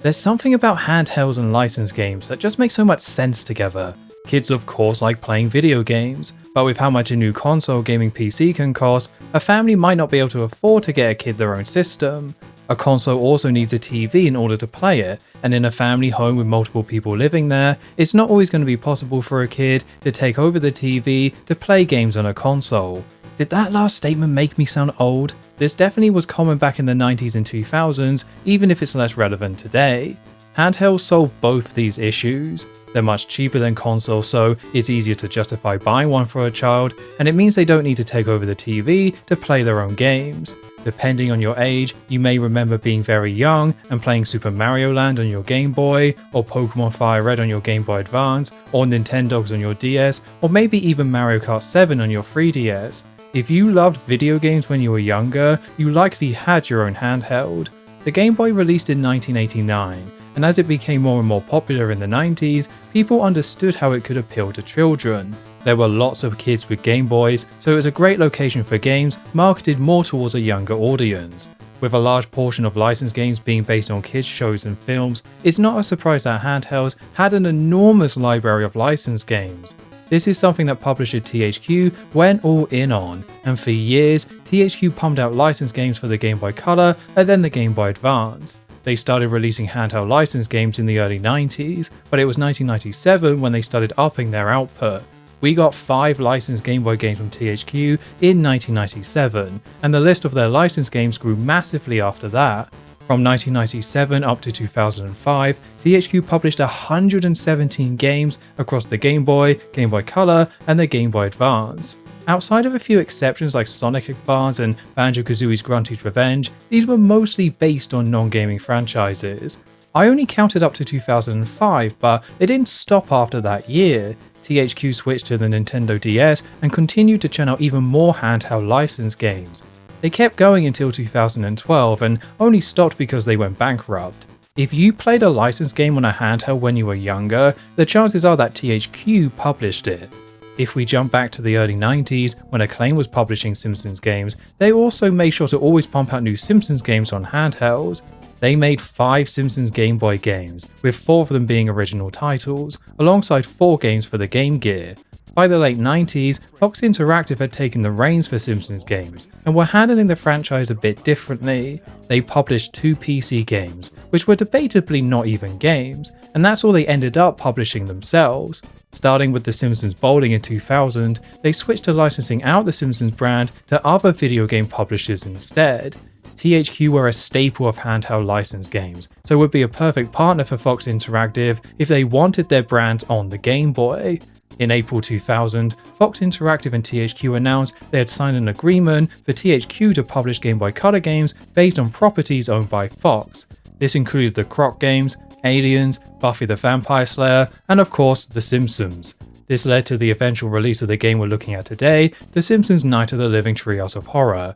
There's something about handhelds and licensed games that just make so much sense together. Kids of course like playing video games, but with how much a new console gaming PC can cost, a family might not be able to afford to get a kid their own system. A console also needs a TV in order to play it, and in a family home with multiple people living there, it's not always going to be possible for a kid to take over the TV to play games on a console. Did that last statement make me sound old? This definitely was common back in the 90s and 2000s, even if it's less relevant today. Handhelds solve both these issues. They're much cheaper than consoles, so it's easier to justify buying one for a child, and it means they don't need to take over the TV to play their own games. Depending on your age, you may remember being very young and playing Super Mario Land on your Game Boy, or Pokemon Fire Red on your Game Boy Advance, or Nintendogs on your DS, or maybe even Mario Kart 7 on your 3DS. If you loved video games when you were younger, you likely had your own handheld. The Game Boy released in 1989, and as it became more and more popular in the 90s, people understood how it could appeal to children. There were lots of kids with Game Boys, so it was a great location for games marketed more towards a younger audience. With a large portion of licensed games being based on kids' shows and films, it's not a surprise that handhelds had an enormous library of licensed games. This is something that publisher THQ went all in on, and for years, THQ pumped out licensed games for the Game Boy Color and then the Game Boy Advance. They started releasing handheld licensed games in the early 90s, but it was 1997 when they started upping their output. We got 5 licensed Game Boy games from THQ in 1997, and the list of their licensed games grew massively after that. From 1997 up to 2005, THQ published 117 games across the Game Boy, Game Boy Color, and the Game Boy Advance. Outside of a few exceptions like Sonic Advance and Banjo-Kazooie's Grunty's Revenge, these were mostly based on non-gaming franchises. I only counted up to 2005, but it didn't stop after that year. THQ switched to the Nintendo DS and continued to churn out even more handheld licensed games. They kept going until 2012 and only stopped because they went bankrupt. If you played a licensed game on a handheld when you were younger, the chances are that THQ published it. If we jump back to the early 90s, when Acclaim was publishing Simpsons games, they also made sure to always pump out new Simpsons games on handhelds. They made 5 Simpsons Game Boy games, with 4 of them being original titles, alongside 4 games for the Game Gear. By the late 90s, Fox Interactive had taken the reins for Simpsons games, and were handling the franchise a bit differently. They published 2 PC games, which were debatably not even games, and that's all they ended up publishing themselves. Starting with The Simpsons Bowling in 2000, they switched to licensing out the Simpsons brand to other video game publishers instead. THQ were a staple of handheld licensed games, so would be a perfect partner for Fox Interactive if they wanted their brands on the Game Boy. In April 2000, Fox Interactive and THQ announced they had signed an agreement for THQ to publish Game Boy Color games based on properties owned by Fox. This included the Croc games, Aliens, Buffy the Vampire Slayer, and of course, The Simpsons. This led to the eventual release of the game we're looking at today, The Simpsons Night of the Living Treehouse of Horror.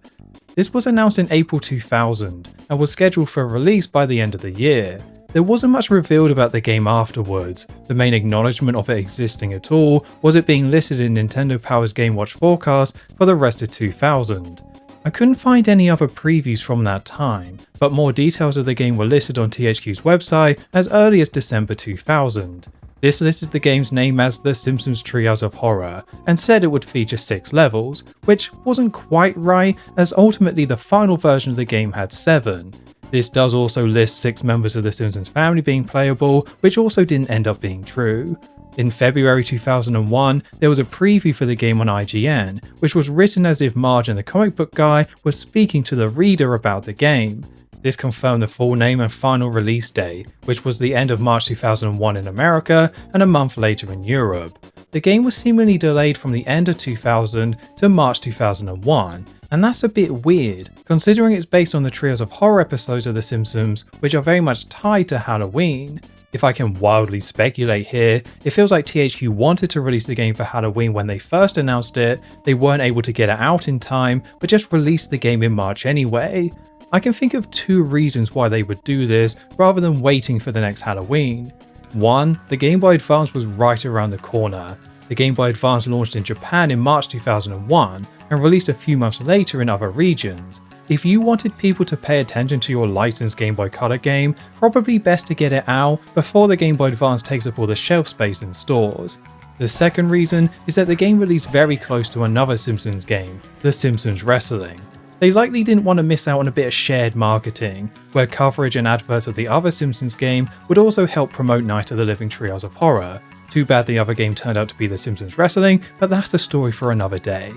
This was announced in April 2000, and was scheduled for release by the end of the year. There wasn't much revealed about the game afterwards. The main acknowledgement of it existing at all was it being listed in Nintendo Power's Game Watch forecast for the rest of 2000. I couldn't find any other previews from that time, but more details of the game were listed on THQ's website as early as December 2000. This listed the game's name as The Simpsons Treehouse of Horror, and said it would feature 6 levels, which wasn't quite right, as ultimately the final version of the game had 7. This does also list 6 members of the Simpsons family being playable, which also didn't end up being true. In February 2001, there was a preview for the game on IGN, which was written as if Marge and the comic book guy were speaking to the reader about the game. This confirmed the full name and final release date, which was the end of March 2001 in America and a month later in Europe. The game was seemingly delayed from the end of 2000 to March 2001, and that's a bit weird, considering it's based on the Treehouse of Horror episodes of The Simpsons, which are very much tied to Halloween. If I can wildly speculate here, it feels like THQ wanted to release the game for Halloween when they first announced it, they weren't able to get it out in time, but just released the game in March anyway. I can think of 2 reasons why they would do this, rather than waiting for the next Halloween. 1. The Game Boy Advance was right around the corner. The Game Boy Advance launched in Japan in March 2001, and released a few months later in other regions. If you wanted people to pay attention to your licensed Game Boy Color game, probably best to get it out before the Game Boy Advance takes up all the shelf space in stores. The second reason is that the game released very close to another Simpsons game, The Simpsons Wrestling. They likely didn't want to miss out on a bit of shared marketing, where coverage and adverts of the other Simpsons game would also help promote Night of the Living Treehouse of Horror. Too bad the other game turned out to be The Simpsons Wrestling, but that's a story for another day.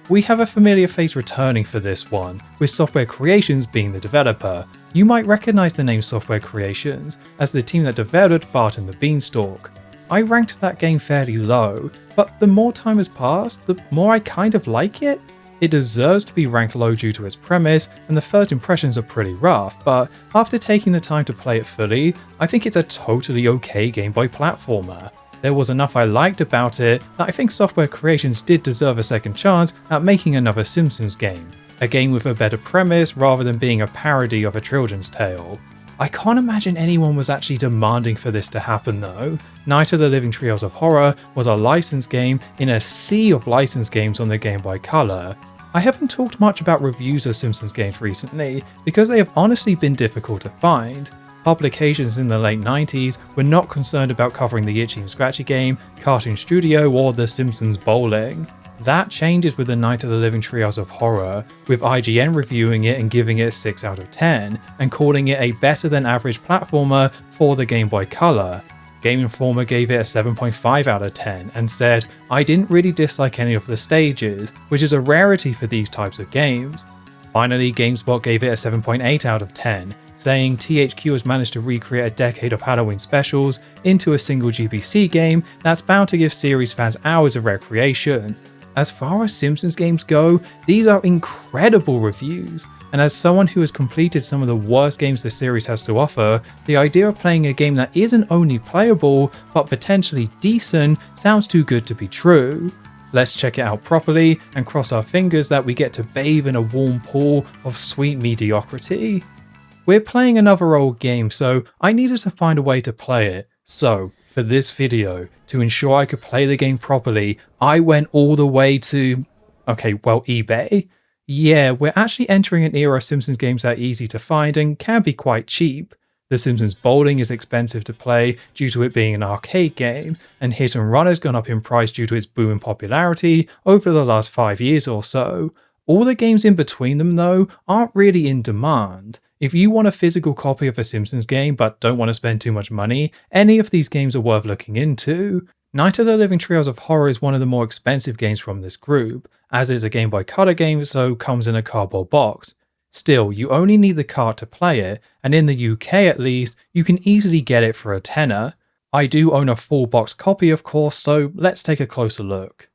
We have a familiar face returning for this one, with Software Creations being the developer. You might recognise the name Software Creations as the team that developed Bart and the Beanstalk. I ranked that game fairly low, but the more time has passed, the more I kind of like it. It deserves to be ranked low due to its premise, and the first impressions are pretty rough, but after taking the time to play it fully, I think it's a totally okay Game Boy platformer. There was enough I liked about it that I think Software Creations did deserve a second chance at making another Simpsons game. A game with a better premise rather than being a parody of a children's tale. I can't imagine anyone was actually demanding for this to happen though. Night of the Living Treehouse of Horror was a licensed game in a sea of licensed games on the Game Boy Color. I haven't talked much about reviews of Simpsons games recently because they have honestly been difficult to find. Publications in the late 90s were not concerned about covering the Itchy and Scratchy game, Cartoon Studio, or The Simpsons Bowling. That changes with the Night of the Living Treehouse of Horror, with IGN reviewing it and giving it a 6 out of 10, and calling it a better than average platformer for the Game Boy Color. Game Informer gave it a 7.5 out of 10 and said, "I didn't really dislike any of the stages, which is a rarity for these types of games." Finally, GameSpot gave it a 7.8 out of 10, saying THQ has managed to recreate a decade of Halloween specials into a single GBC game that's bound to give series fans hours of recreation. As far as Simpsons games go, these are incredible reviews, and as someone who has completed some of the worst games the series has to offer, the idea of playing a game that isn't only playable, but potentially decent sounds too good to be true. Let's check it out properly and cross our fingers that we get to bathe in a warm pool of sweet mediocrity. We're playing another old game, so I needed to find a way to play it. So, for this video, to ensure I could play the game properly, I went all the way to, eBay. Yeah, we're actually entering an era of Simpsons games that are easy to find and can be quite cheap. The Simpsons Bowling is expensive to play due to it being an arcade game, and Hit and Run has gone up in price due to its boom in popularity over the last 5 years or so. All the games in between them though aren't really in demand. If you want a physical copy of a Simpsons game but don't want to spend too much money, any of these games are worth looking into. Night of the Living Treehouse of Horror is one of the more expensive games from this group, as is a Game Boy Color game, so comes in a cardboard box. Still, you only need the cart to play it, and in the UK at least, you can easily get it for a tenner. I do own a full box copy of course, so let's take a closer look.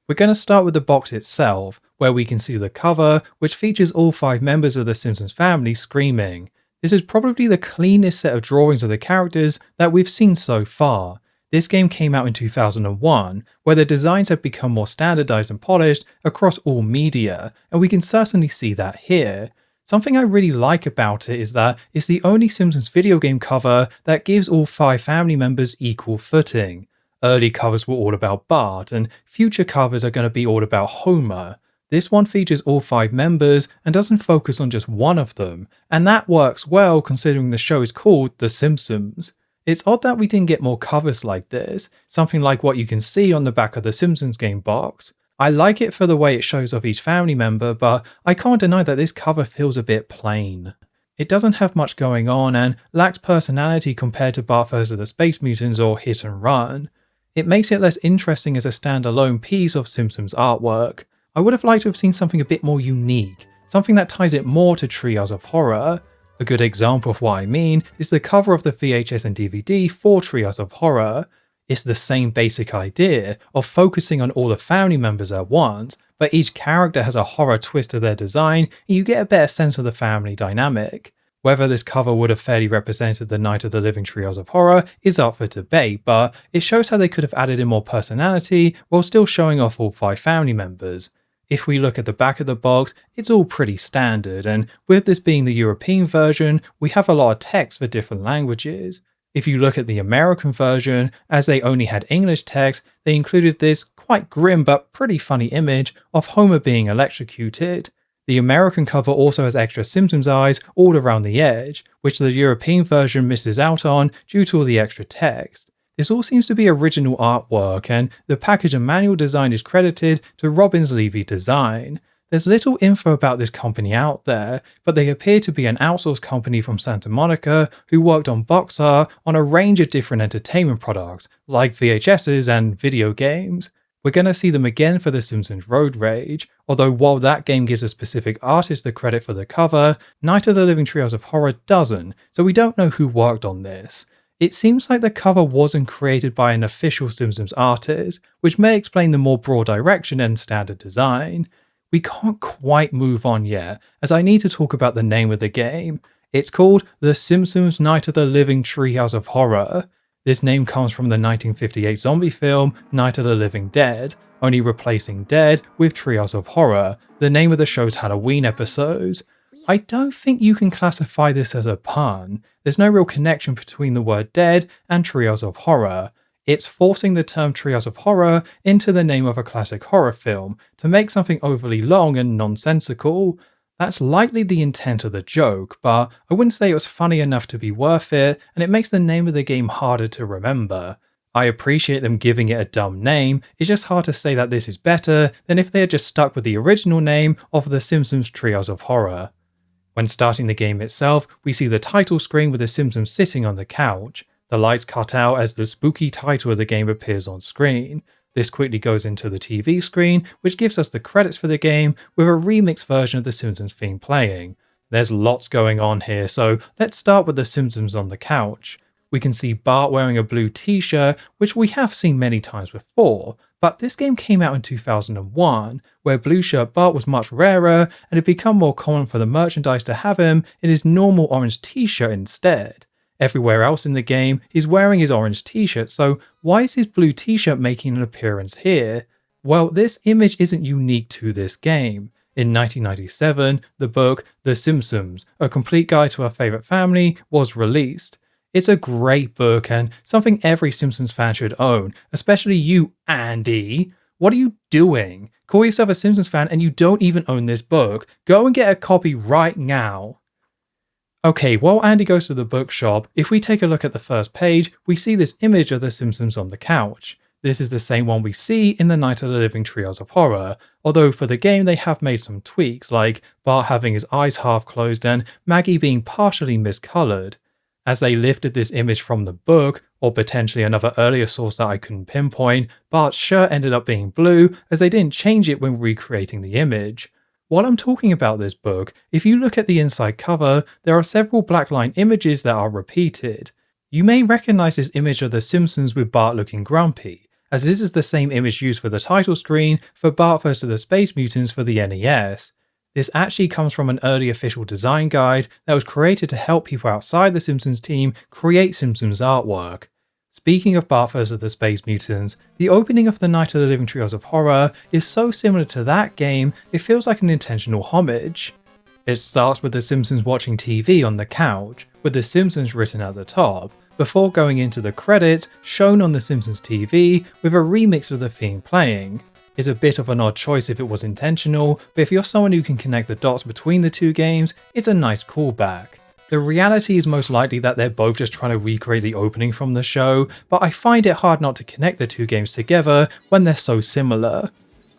We're going to start with the box itself, where we can see the cover, which features all 5 members of the Simpsons family screaming. This is probably the cleanest set of drawings of the characters that we've seen so far. This game came out in 2001, where the designs have become more standardized and polished across all media, and we can certainly see that here. Something I really like about it is that it's the only Simpsons video game cover that gives all 5 family members equal footing. Early covers were all about Bart, and future covers are going to be all about Homer. This one features all 5 members and doesn't focus on just one of them, and that works well considering the show is called The Simpsons. It's odd that we didn't get more covers like this, something like what you can see on the back of the Simpsons game box. I like it for the way it shows off each family member, but I can't deny that this cover feels a bit plain. It doesn't have much going on and lacks personality compared to Bart vs. the Space Mutants or Hit and Run. It makes it less interesting as a standalone piece of Simpsons artwork. I would have liked to have seen something a bit more unique, something that ties it more to Treehouse of Horror. A good example of what I mean is the cover of the VHS and DVD for Treehouse of Horror. It's the same basic idea of focusing on all the family members at once, but each character has a horror twist to their design and you get a better sense of the family dynamic. Whether this cover would have fairly represented the Night of the Living Treehouse of Horror is up for debate, but it shows how they could have added in more personality while still showing off all 5 family members. If we look at the back of the box, it's all pretty standard, and with this being the European version, we have a lot of text for different languages. If you look at the American version, as they only had English text, they included this quite grim but pretty funny image of Homer being electrocuted. The American cover also has extra Simpsons eyes all around the edge, which the European version misses out on due to all the extra text. This all seems to be original artwork, and the package and manual design is credited to Robbins Levy Design. There's little info about this company out there, but they appear to be an outsourced company from Santa Monica who worked on box art on a range of different entertainment products, like VHSs and video games. We're going to see them again for The Simpsons Road Rage, although while that game gives a specific artist the credit for the cover, Night of the Living Treehouse of Horror doesn't, so we don't know who worked on this. It seems like the cover wasn't created by an official Simpsons artist, which may explain the more broad direction and standard design. We can't quite move on yet, as I need to talk about the name of the game. It's called The Simpsons Night of the Living Treehouse of Horror. This name comes from the 1958 zombie film Night of the Living Dead, only replacing Dead with Treehouse of Horror, the name of the show's Halloween episodes. I don't think you can classify this as a pun. There's no real connection between the word Dead and Treehouse of Horror. It's forcing the term Treehouse of Horror into the name of a classic horror film to make something overly long and nonsensical. That's likely the intent of the joke, but I wouldn't say it was funny enough to be worth it, and it makes the name of the game harder to remember. I appreciate them giving it a dumb name, it's just hard to say that this is better than if they had just stuck with the original name of The Simpsons Treehouse of Horror. When starting the game itself, we see the title screen with the Simpsons sitting on the couch. The lights cut out as the spooky title of the game appears on screen. This quickly goes into the TV screen, which gives us the credits for the game with a remixed version of the Simpsons theme playing. There's lots going on here, so let's start with the Simpsons on the couch. We can see Bart wearing a blue t-shirt, which we have seen many times before, but this game came out in 2001, where blue shirt Bart was much rarer and it had become more common for the merchandise to have him in his normal orange t-shirt instead. Everywhere else in the game, he's wearing his orange t-shirt, so why is his blue t-shirt making an appearance here? Well, this image isn't unique to this game. In 1997, the book The Simpsons, A Complete Guide to Our Favorite Family, was released. It's a great book and something every Simpsons fan should own, especially you, Andy. What are you doing? Call yourself a Simpsons fan and you don't even own this book. Go and get a copy right now. Okay, while Andy goes to the bookshop, if we take a look at the first page, we see this image of the Simpsons on the couch. This is the same one we see in the Night of the Living Treehouse of Horror, although for the game they have made some tweaks, like Bart having his eyes half closed and Maggie being partially miscoloured. As they lifted this image from the book, or potentially another earlier source that I couldn't pinpoint, Bart's shirt ended up being blue as they didn't change it when recreating the image. While I'm talking about this book, if you look at the inside cover, there are several blackline images that are repeated. You may recognise this image of The Simpsons with Bart looking grumpy, as this is the same image used for the title screen for Bart vs. the Space Mutants for the NES. This actually comes from an early official design guide that was created to help people outside the Simpsons team create Simpsons artwork. Speaking of Bart vs. the Space Mutants, the opening of the Night of the Living Treehouse of Horror is so similar to that game, it feels like an intentional homage. It starts with the Simpsons watching TV on the couch, with the Simpsons written at the top, before going into the credits shown on the Simpsons TV with a remix of the theme playing. It's a bit of an odd choice if it was intentional, but if you're someone who can connect the dots between the two games, it's a nice callback. The reality is most likely that they're both just trying to recreate the opening from the show, but I find it hard not to connect the two games together when they're so similar.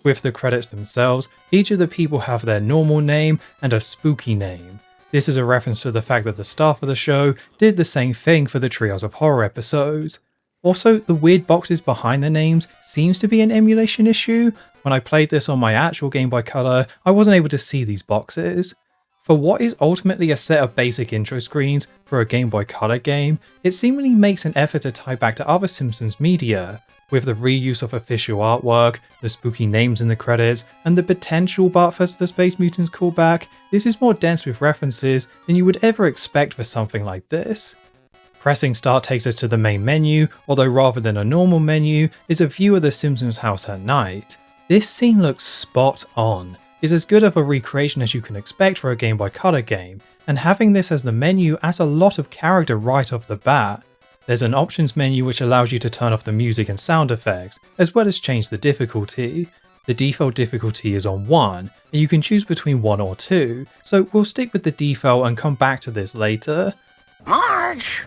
With the credits themselves, each of the people have their normal name and a spooky name. This is a reference to the fact that the staff of the show did the same thing for the Treehouse of Horror episodes. Also, the weird boxes behind the names seems to be an emulation issue. When I played this on my actual Game Boy Color, I wasn't able to see these boxes. For what is ultimately a set of basic intro screens for a Game Boy Color game, it seemingly makes an effort to tie back to other Simpsons media. With the reuse of official artwork, the spooky names in the credits, and the potential Bart vs. the Space Mutants callback, this is more dense with references than you would ever expect for something like this. Pressing start takes us to the main menu, although rather than a normal menu, is a view of the Simpsons house at night. This scene looks spot on. It's as good of a recreation as you can expect for a Game Boy Color game, and having this as the menu adds a lot of character right off the bat. There's an options menu which allows you to turn off the music and sound effects, as well as change the difficulty. The default difficulty is on 1, and you can choose between 1 or 2, so we'll stick with the default and come back to this later. Marge!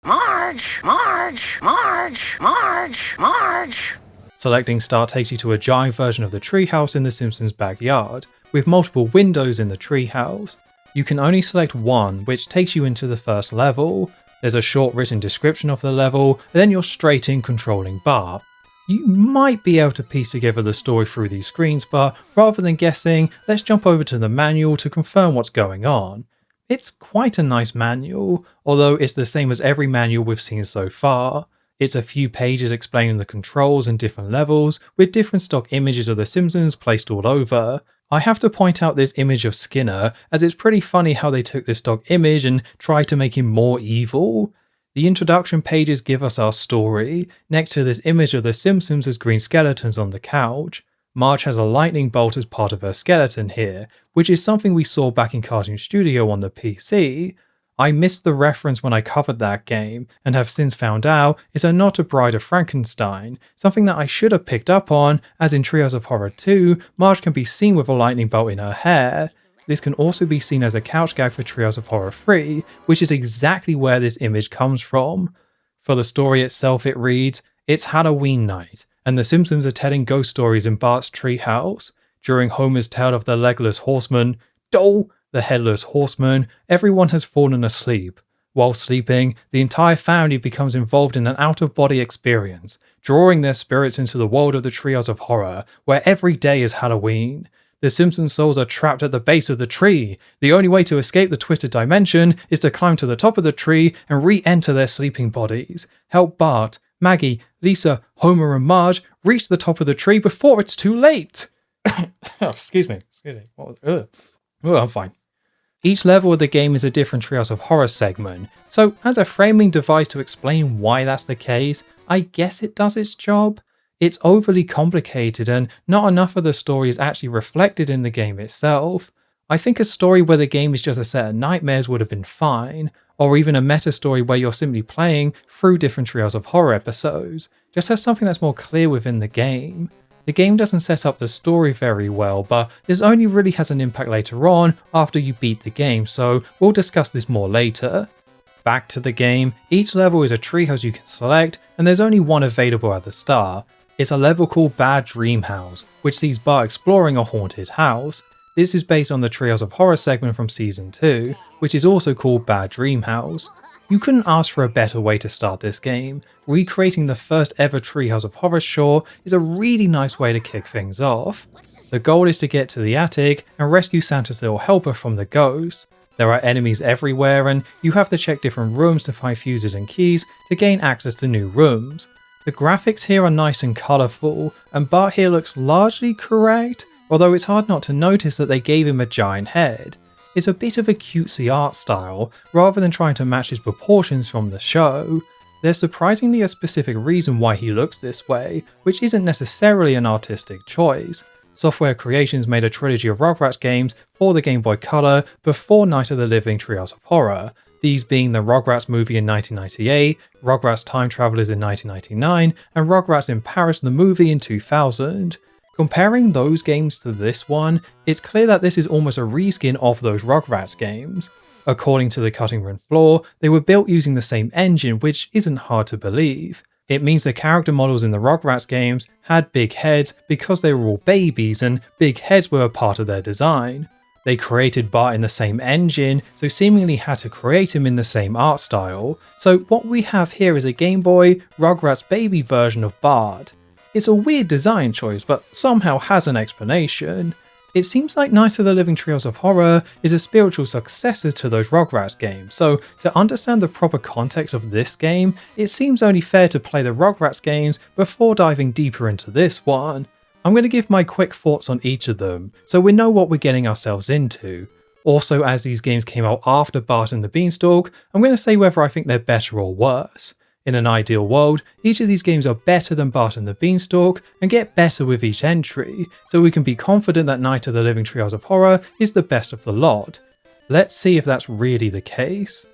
Marge! Marge! Marge! Marge! Marge! Selecting start takes you to a giant version of the treehouse in the Simpsons backyard, with multiple windows in the treehouse. You can only select one, which takes you into the first level. There's a short written description of the level, and then you're straight in controlling Bart. You might be able to piece together the story through these screens, but rather than guessing, let's jump over to the manual to confirm what's going on. It's quite a nice manual, although it's the same as every manual we've seen so far. It's a few pages explaining the controls and different levels, with different stock images of the Simpsons placed all over. I have to point out this image of Skinner, as it's pretty funny how they took this stock image and tried to make him more evil. The introduction pages give us our story. Next to this image of the Simpsons is green skeletons on the couch. Marge has a lightning bolt as part of her skeleton here, which is something we saw back in Cartoon Studio on the PC. I missed the reference when I covered that game, and have since found out it's a nod to Bride of Frankenstein, something that I should have picked up on, as in Treehouse of Horror 2, Marge can be seen with a lightning bolt in her hair. This can also be seen as a couch gag for Treehouse of Horror 3, which is exactly where this image comes from. For the story itself it reads, "It's Halloween night, and the Simpsons are telling ghost stories in Bart's treehouse. During Homer's tale of the legless horseman, the headless horseman, everyone has fallen asleep. While sleeping, the entire family becomes involved in an out-of-body experience, drawing their spirits into the world of the Treehouse of Horror, where every day is Halloween. The Simpsons souls are trapped at the base of the tree. The only way to escape the twisted dimension is to climb to the top of the tree and re-enter their sleeping bodies. Help Bart, Maggie, Lisa, Homer and Marge reach the top of the tree before it's too late." Excuse me. I'm fine. Each level of the game is a different Treehouse of Horror segment, so as a framing device to explain why that's the case, I guess it does its job. It's overly complicated and not enough of the story is actually reflected in the game itself. I think a story where the game is just a set of nightmares would have been fine, or even a meta story where you're simply playing through different Treehouse of Horror episodes. Just have something that's more clear within the game. The game doesn't set up the story very well, but this only really has an impact later on after you beat the game, so we'll discuss this more later. Back to the game, each level is a treehouse you can select, and there's only one available at the start. It's a level called Bad Dream House, which sees Bart exploring a haunted house. This is based on the Treehouse of Horror segment from Season 2, which is also called Bad Dream House. You couldn't ask for a better way to start this game. Recreating the first ever Treehouse of Horror shore is a really nice way to kick things off. The goal is to get to the attic and rescue Santa's little helper from the ghost. There are enemies everywhere and you have to check different rooms to find fuses and keys to gain access to new rooms. The graphics here are nice and colourful, and Bart here looks largely correct, although it's hard not to notice that they gave him a giant head. It's a bit of a cutesy art style, rather than trying to match his proportions from the show. There's surprisingly a specific reason why he looks this way, which isn't necessarily an artistic choice. Software Creations made a trilogy of Rugrats games for the Game Boy Color before Night of the Living Treehouse of Horror, these being the Rugrats movie in 1998, Rugrats Time Travelers in 1999, and Rugrats in Paris the movie in 2000. Comparing those games to this one, it's clear that this is almost a reskin of those Rugrats games. According to the cutting room floor, they were built using the same engine, which isn't hard to believe. It means the character models in the Rugrats games had big heads because they were all babies and big heads were a part of their design. They created Bart in the same engine, so seemingly had to create him in the same art style. So what we have here is a Game Boy Rugrats baby version of Bart. It's a weird design choice, but somehow has an explanation. It seems like Night of the Living Treehouse of Horror is a spiritual successor to those Rugrats games, so to understand the proper context of this game, it seems only fair to play the Rugrats games before diving deeper into this one. I'm going to give my quick thoughts on each of them, so we know what we're getting ourselves into. Also, as these games came out after Bart and the Beanstalk, I'm going to say whether I think they're better or worse. In an ideal world, each of these games are better than Bart and the Beanstalk and get better with each entry, so we can be confident that Night of the Living Treehouse of Horror is the best of the lot. Let's see if that's really the case.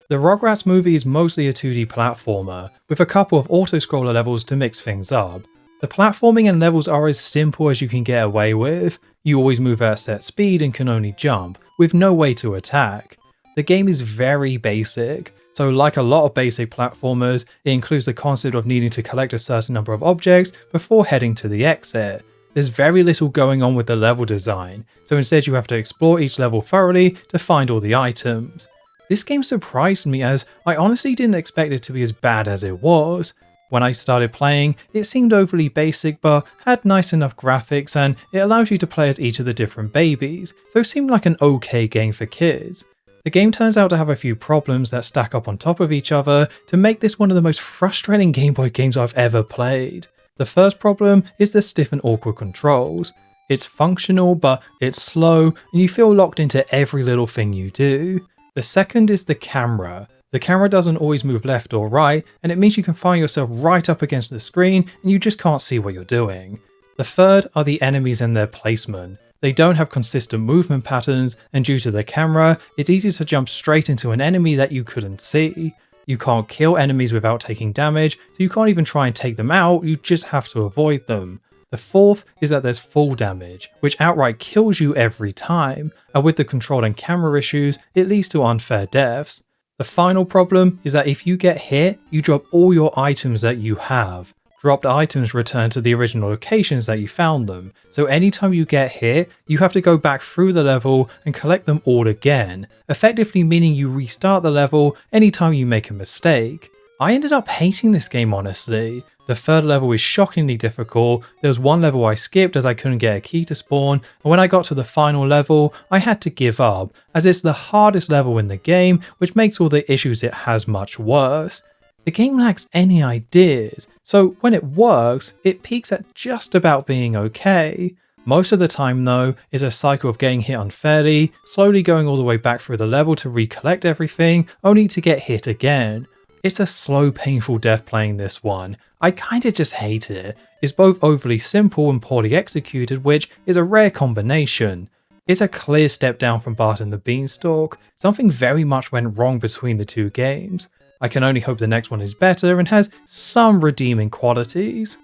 The The Rugrats movie is mostly a 2D platformer, with a couple of auto-scroller levels to mix things up. The platforming and levels are as simple as you can get away with. You always move at a set speed and can only jump, with no way to attack. The game is very basic, so like a lot of basic platformers, it includes the concept of needing to collect a certain number of objects before heading to the exit. There's very little going on with the level design, so instead you have to explore each level thoroughly to find all the items. This game surprised me as I honestly didn't expect it to be as bad as it was. When I started playing, it seemed overly basic but had nice enough graphics and it allows you to play as each of the different babies, so it seemed like an okay game for kids. The game turns out to have a few problems that stack up on top of each other to make this one of the most frustrating Game Boy games I've ever played. The first problem is the stiff and awkward controls. It's functional but it's slow and you feel locked into every little thing you do. The second is the camera. The camera doesn't always move left or right, and it means you can find yourself right up against the screen and you just can't see what you're doing. The third are the enemies and their placement. They don't have consistent movement patterns, and due to the camera, it's easy to jump straight into an enemy that you couldn't see. You can't kill enemies without taking damage, so you can't even try and take them out, you just have to avoid them. The fourth is that there's fall damage, which outright kills you every time, and with the control and camera issues, it leads to unfair deaths. The final problem is that if you get hit, you drop all your items that you have. Dropped items return to the original locations that you found them, so anytime you get hit, you have to go back through the level and collect them all again, effectively meaning you restart the level anytime you make a mistake. I ended up hating this game honestly. The third level is shockingly difficult. There was one level I skipped as I couldn't get a key to spawn, and when I got to the final level, I had to give up, as it's the hardest level in the game, which makes all the issues it has much worse. The game lacks any ideas, so when it works, it peaks at just about being okay. Most of the time though, is a cycle of getting hit unfairly, slowly going all the way back through the level to recollect everything, only to get hit again. It's a slow, painful death playing this one. I kinda just hate it. It's both overly simple and poorly executed, which is a rare combination. It's a clear step down from Bart and the Beanstalk. Something very much went wrong between the two games. I can only hope the next one is better and has some redeeming qualities.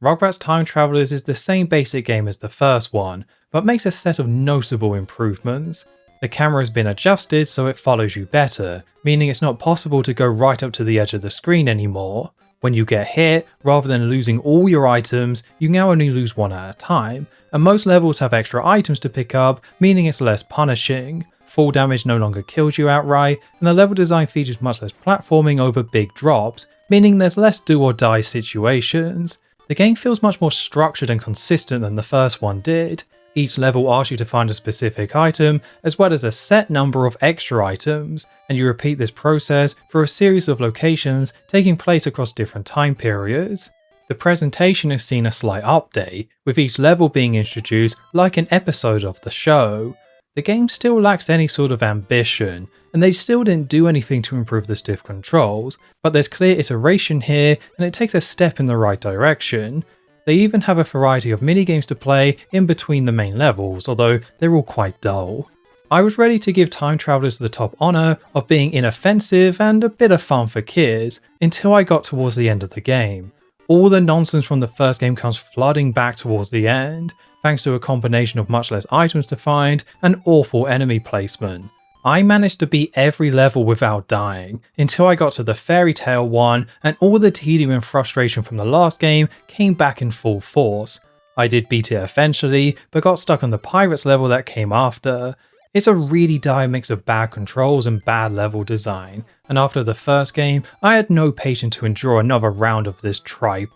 Rugrats Time Travelers is the same basic game as the first one, but makes a set of noticeable improvements. The camera has been adjusted so it follows you better, meaning it's not possible to go right up to the edge of the screen anymore. When you get hit, rather than losing all your items, you now only lose one at a time, and most levels have extra items to pick up, meaning it's less punishing. Fall damage no longer kills you outright, and the level design features much less platforming over big drops, meaning there's less do or die situations. The game feels much more structured and consistent than the first one did. Each level asks you to find a specific item, as well as a set number of extra items, and you repeat this process for a series of locations taking place across different time periods. The presentation has seen a slight update, with each level being introduced like an episode of the show. The game still lacks any sort of ambition, and they still didn't do anything to improve the stiff controls, but there's clear iteration here and it takes a step in the right direction. They even have a variety of minigames to play in between the main levels, although they're all quite dull. I was ready to give Time Travelers the top honour of being inoffensive and a bit of fun for kids, until I got towards the end of the game. All the nonsense from the first game comes flooding back towards the end, thanks to a combination of much less items to find and awful enemy placement. I managed to beat every level without dying, until I got to the fairy tale one and all the tedium and frustration from the last game came back in full force. I did beat it eventually, but got stuck on the pirates level that came after. It's a really dire mix of bad controls and bad level design, and after the first game, I had no patience to endure another round of this tripe.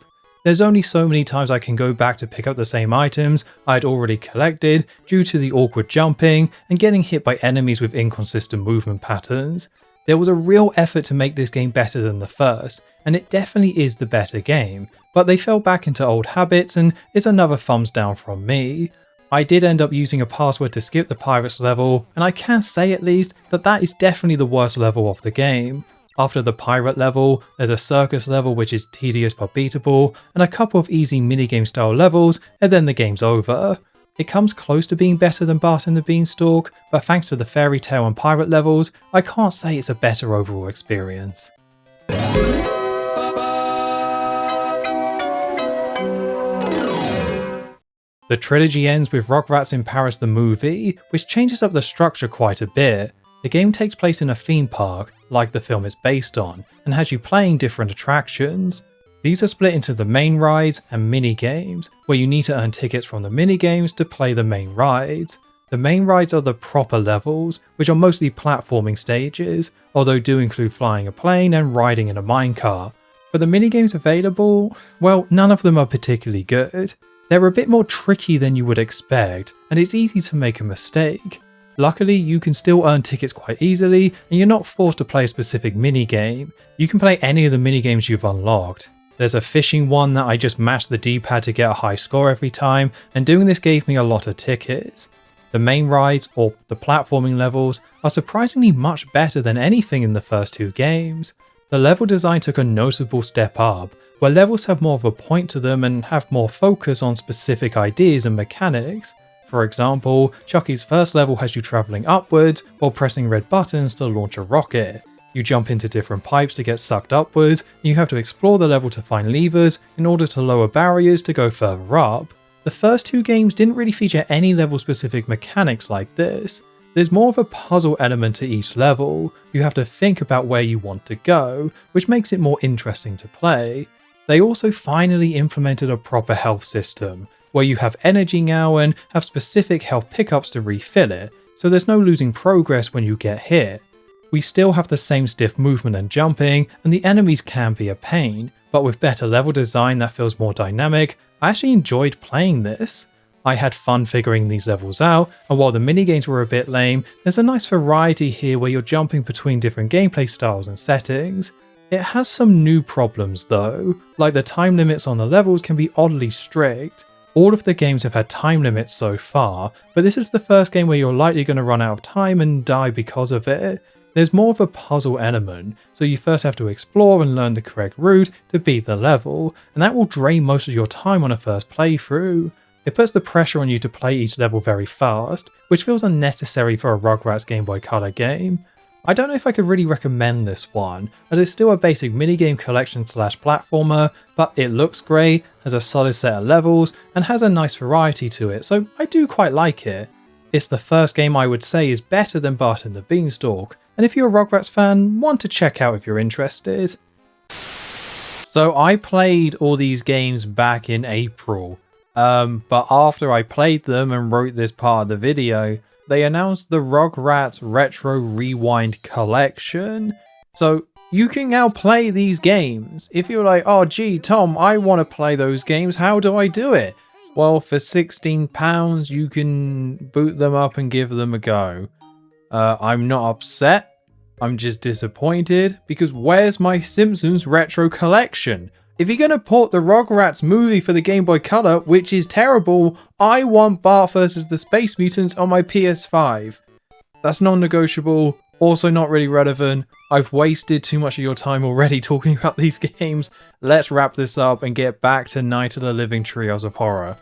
There's only so many times I can go back to pick up the same items I'd already collected due to the awkward jumping and getting hit by enemies with inconsistent movement patterns. There was a real effort to make this game better than the first, and it definitely is the better game, but they fell back into old habits and it's another thumbs down from me. I did end up using a password to skip the pirates level, and I can say at least that that is definitely the worst level of the game. After the pirate level, there's a circus level which is tedious but beatable, and a couple of easy minigame style levels, and then the game's over. It comes close to being better than Bart and the Beanstalk, but thanks to the fairy tale and pirate levels, I can't say it's a better overall experience. The trilogy ends with Rugrats in Paris the movie, which changes up the structure quite a bit. The game takes place in a theme park, like the film is based on, and has you playing different attractions. These are split into the main rides and mini games, where you need to earn tickets from the mini games to play the main rides. The main rides are the proper levels, which are mostly platforming stages, although do include flying a plane and riding in a minecart. For the mini games available, well, none of them are particularly good. They're a bit more tricky than you would expect, and it's easy to make a mistake. Luckily, you can still earn tickets quite easily, and you're not forced to play a specific minigame. You can play any of the minigames you've unlocked. There's a fishing one that I just mashed the D-pad to get a high score every time, and doing this gave me a lot of tickets. The main rides, or the platforming levels, are surprisingly much better than anything in the first two games. The level design took a noticeable step up, where levels have more of a point to them and have more focus on specific ideas and mechanics. For example, Chucky's first level has you travelling upwards while pressing red buttons to launch a rocket. You jump into different pipes to get sucked upwards, and you have to explore the level to find levers in order to lower barriers to go further up. The first two games didn't really feature any level specific mechanics like this. There's more of a puzzle element to each level. You have to think about where you want to go, which makes it more interesting to play. They also finally implemented a proper health system, where you have energy now and have specific health pickups to refill it, so there's no losing progress when you get hit. We still have the same stiff movement and jumping, and the enemies can be a pain, but with better level design that feels more dynamic, I actually enjoyed playing this. I had fun figuring these levels out, and while the minigames were a bit lame, there's a nice variety here where you're jumping between different gameplay styles and settings. It has some new problems though, like the time limits on the levels can be oddly strict. All of the games have had time limits so far, but this is the first game where you're likely going to run out of time and die because of it. There's more of a puzzle element, so you first have to explore and learn the correct route to beat the level, and that will drain most of your time on a first playthrough. It puts the pressure on you to play each level very fast, which feels unnecessary for a Rugrats Game Boy Color game. I don't know if I could really recommend this one, as it's still a basic minigame collection / platformer, but it looks great, has a solid set of levels, and has a nice variety to it, so I do quite like it. It's the first game I would say is better than Bart and the Beanstalk, and if you're a Rugrats fan, one to check out if you're interested. So I played all these games back in April, but after I played them and wrote this part of the video, they announced the Rugrats Retro Rewind Collection. So you can now play these games. If you're like, oh gee Tom, I want to play those games, how do I do it? Well, for £16 you can boot them up and give them a go. I'm not upset, I'm just disappointed, because where's my Simpsons Retro Collection? If you're going to port the Rugrats movie for the Game Boy Color, which is terrible, I want Bart vs. the Space Mutants on my PS5. That's non-negotiable, also not really relevant. I've wasted too much of your time already talking about these games. Let's wrap this up and get back to Night of the Living Treehouse of Horror.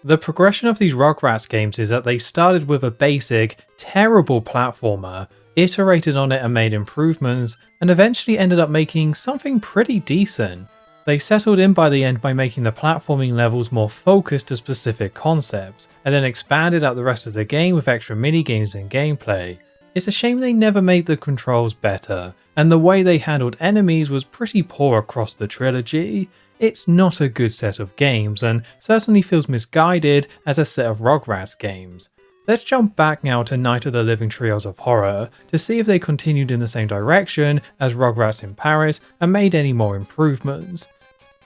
The progression of these Rugrats games is that they started with a basic, terrible platformer, iterated on it and made improvements, and eventually ended up making something pretty decent. They settled in by the end by making the platforming levels more focused to specific concepts, and then expanded out the rest of the game with extra minigames and gameplay. It's a shame they never made the controls better, and the way they handled enemies was pretty poor across the trilogy. It's not a good set of games, and certainly feels misguided as a set of Rugrats games. Let's jump back now to Night of the Living Treehouse of Horror to see if they continued in the same direction as Rugrats in Paris and made any more improvements.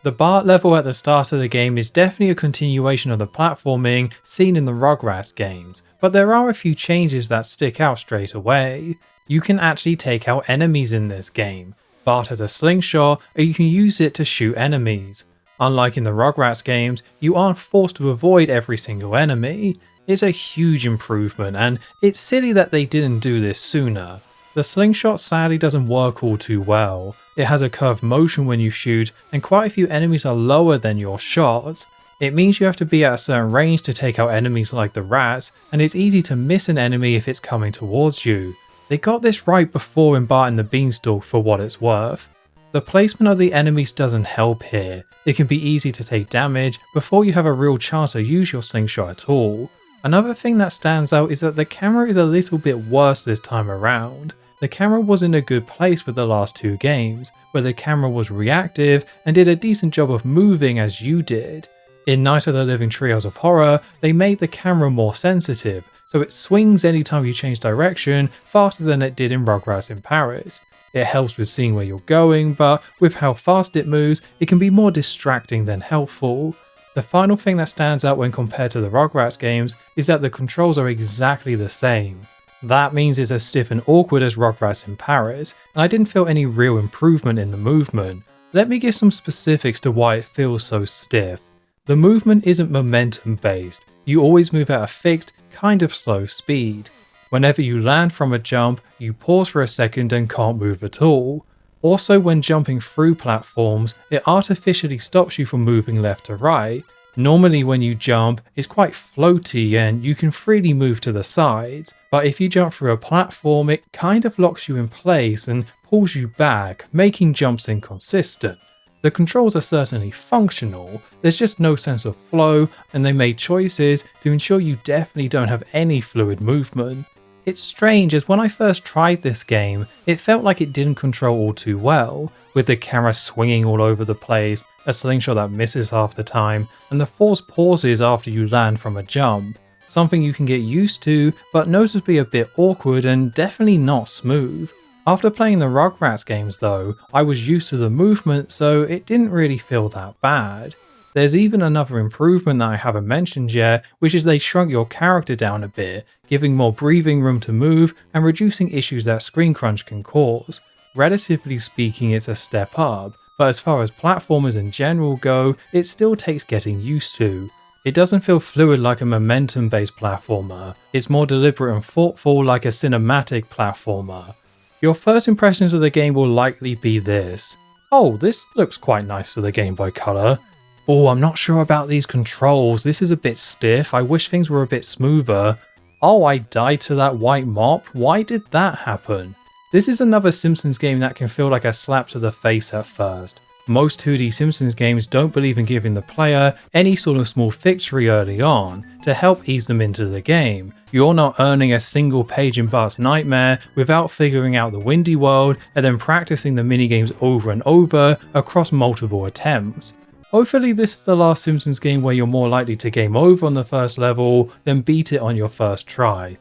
The Bart level at the start of the game is definitely a continuation of the platforming seen in the Rugrats games, but there are a few changes that stick out straight away. You can actually take out enemies in this game. Bart has a slingshot and you can use it to shoot enemies. Unlike in the Rugrats games, you aren't forced to avoid every single enemy. It's a huge improvement, and it's silly that they didn't do this sooner. The slingshot sadly doesn't work all too well. It has a curved motion when you shoot, and quite a few enemies are lower than your shots. It means you have to be at a certain range to take out enemies like the rats, and it's easy to miss an enemy if it's coming towards you. They got this right before in Bart and the Beanstalk for what it's worth. The placement of the enemies doesn't help here. It can be easy to take damage before you have a real chance to use your slingshot at all. Another thing that stands out is that the camera is a little bit worse this time around. The camera was in a good place with the last two games, where the camera was reactive and did a decent job of moving as you did. In Night of the Living Treehouse of Horror, they made the camera more sensitive, so it swings anytime you change direction faster than it did in Rugrats in Paris. It helps with seeing where you're going, but with how fast it moves, it can be more distracting than helpful. The final thing that stands out when compared to the Rugrats games is that the controls are exactly the same. That means it's as stiff and awkward as Rugrats in Paris, and I didn't feel any real improvement in the movement. Let me give some specifics to why it feels so stiff. The movement isn't momentum based, you always move at a fixed, kind of slow speed. Whenever you land from a jump, you pause for a second and can't move at all. Also, when jumping through platforms, it artificially stops you from moving left to right. Normally when you jump, it's quite floaty and you can freely move to the sides, but if you jump through a platform, it kind of locks you in place and pulls you back, making jumps inconsistent. The controls are certainly functional, there's just no sense of flow, and they made choices to ensure you definitely don't have any fluid movement. It's strange, as when I first tried this game, it felt like it didn't control all too well, with the camera swinging all over the place, a slingshot that misses half the time, and the forced pauses after you land from a jump. Something you can get used to, but noticeably a bit awkward and definitely not smooth. After playing the Rugrats games though, I was used to the movement, so it didn't really feel that bad. There's even another improvement that I haven't mentioned yet, which is they shrunk your character down a bit, giving more breathing room to move and reducing issues that screen crunch can cause. Relatively speaking, it's a step up, but as far as platformers in general go, it still takes getting used to. It doesn't feel fluid like a momentum based platformer, it's more deliberate and thoughtful like a cinematic platformer. Your first impressions of the game will likely be this. Oh, this looks quite nice for the Game Boy Color. Oh, I'm not sure about these controls, this is a bit stiff, I wish things were a bit smoother. Oh, I died to that white mop, why did that happen? This is another Simpsons game that can feel like a slap to the face at first. Most 2D Simpsons games don't believe in giving the player any sort of small victory early on to help ease them into the game. You're not earning a single page in Bart's Nightmare without figuring out the Windy World and then practicing the minigames over and over across multiple attempts. Hopefully this is the last Simpsons game where you're more likely to game over on the first level than beat it on your first try.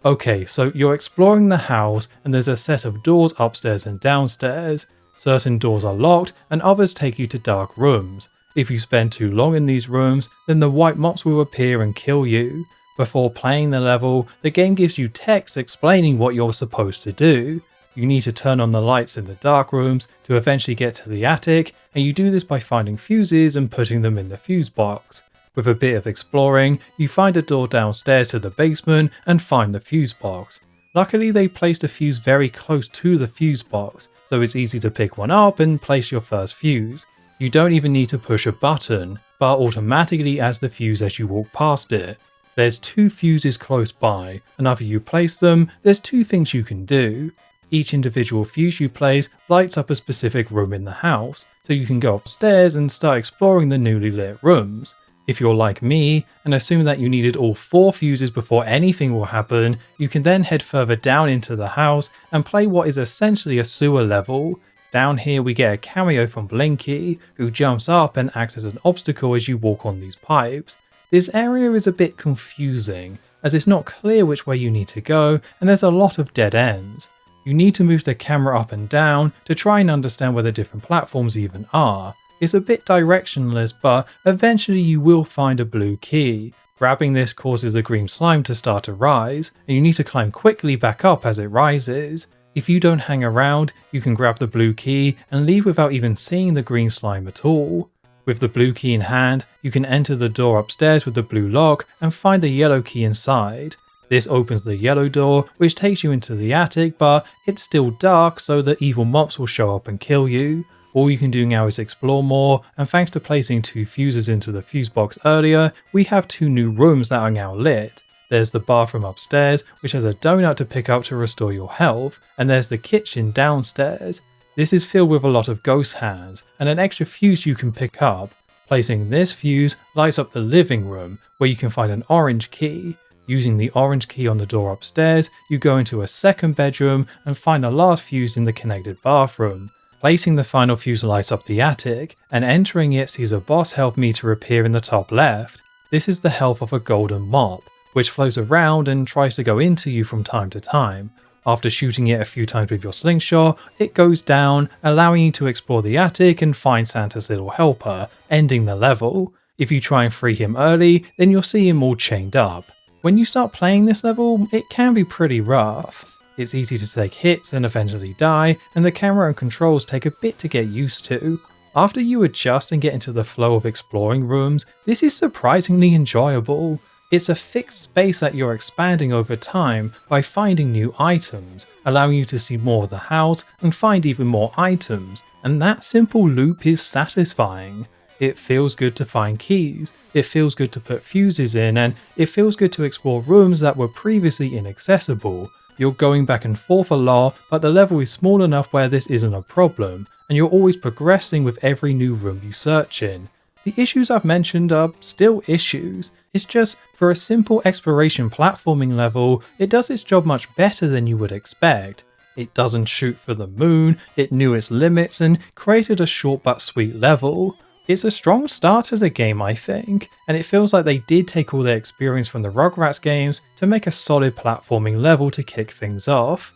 Okay, so you're exploring the house and there's a set of doors upstairs and downstairs. Certain doors are locked and others take you to dark rooms. If you spend too long in these rooms, then the white mops will appear and kill you. Before playing the level, the game gives you text explaining what you're supposed to do. You need to turn on the lights in the dark rooms to eventually get to the attic, and you do this by finding fuses and putting them in the fuse box. With a bit of exploring, you find a door downstairs to the basement and find the fuse box. Luckily they placed a fuse very close to the fuse box, so it's easy to pick one up and place your first fuse. You don't even need to push a button, but automatically adds the fuse as you walk past it. There's two fuses close by, and after you place them, there's two things you can do. Each individual fuse you place lights up a specific room in the house, so you can go upstairs and start exploring the newly lit rooms. If you're like me, and assume that you needed all 4 fuses before anything will happen, you can then head further down into the house and play what is essentially a sewer level. Down here we get a cameo from Blinky, who jumps up and acts as an obstacle as you walk on these pipes. This area is a bit confusing, as it's not clear which way you need to go and there's a lot of dead ends. You need to move the camera up and down to try and understand where the different platforms even are. It's a bit directionless, but eventually you will find a blue key. Grabbing this causes the green slime to start to rise, and you need to climb quickly back up as it rises. If you don't hang around, you can grab the blue key and leave without even seeing the green slime at all. With the blue key in hand, you can enter the door upstairs with the blue lock and find the yellow key inside. This opens the yellow door, which takes you into the attic, but it's still dark, so the evil mops will show up and kill you. All you can do now is explore more, and thanks to placing 2 fuses into the fuse box earlier, we have 2 new rooms that are now lit. There's the bathroom upstairs, which has a donut to pick up to restore your health, and there's the kitchen downstairs. This is filled with a lot of ghost hands, and an extra fuse you can pick up. Placing this fuse lights up the living room, where you can find an orange key. Using the orange key on the door upstairs, you go into a second bedroom and find the last fuse in the connected bathroom. Placing the final fuse lights up the attic, and entering it sees a boss health meter appear in the top left. This is the health of a golden mop, which flows around and tries to go into you from time to time. After shooting it a few times with your slingshot, it goes down, allowing you to explore the attic and find Santa's little helper, ending the level. If you try and free him early, then you'll see him all chained up. When you start playing this level, it can be pretty rough. It's easy to take hits and eventually die, and the camera and controls take a bit to get used to. After you adjust and get into the flow of exploring rooms, this is surprisingly enjoyable. It's a fixed space that you're expanding over time by finding new items, allowing you to see more of the house and find even more items, and that simple loop is satisfying. It feels good to find keys, it feels good to put fuses in, and it feels good to explore rooms that were previously inaccessible. You're going back and forth a lot, but the level is small enough where this isn't a problem, and you're always progressing with every new room you search in. The issues I've mentioned are still issues. It's just, for a simple exploration platforming level, it does its job much better than you would expect. It doesn't shoot for the moon, it knew its limits and created a short but sweet level. It's a strong start to the game, I think, and it feels like they did take all their experience from the Rugrats games to make a solid platforming level to kick things off.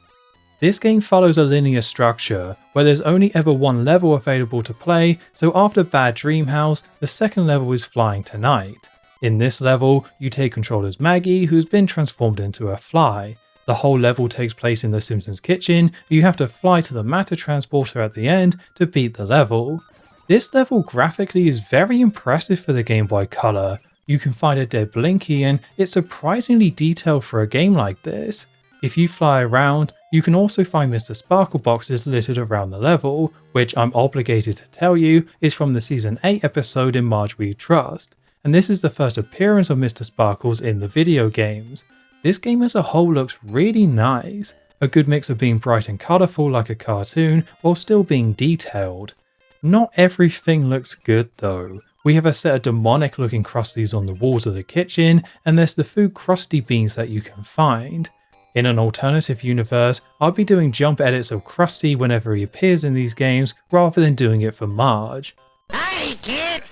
This game follows a linear structure, where there's only ever one level available to play, so after Bad Dream House, the second level is Flying Tonight. In this level, you take control as Maggie, who's been transformed into a fly. The whole level takes place in the Simpsons kitchen, you have to fly to the matter transporter at the end to beat the level. This level graphically is very impressive for the Game Boy Color. You can find a dead Blinky and it's surprisingly detailed for a game like this. If you fly around, you can also find Mr. Sparkle boxes littered around the level, which I'm obligated to tell you is from the Season 8 episode in Marge We Trust, and this is the first appearance of Mr. Sparkles in the video games. This game as a whole looks really nice, a good mix of being bright and colourful like a cartoon while still being detailed. Not everything looks good though. We have a set of demonic looking Krusties on the walls of the kitchen, and there's the food Krusty Beans that you can find. In an alternative universe, I'll be doing jump edits of Krusty whenever he appears in these games, rather than doing it for Marge. Hey, kid!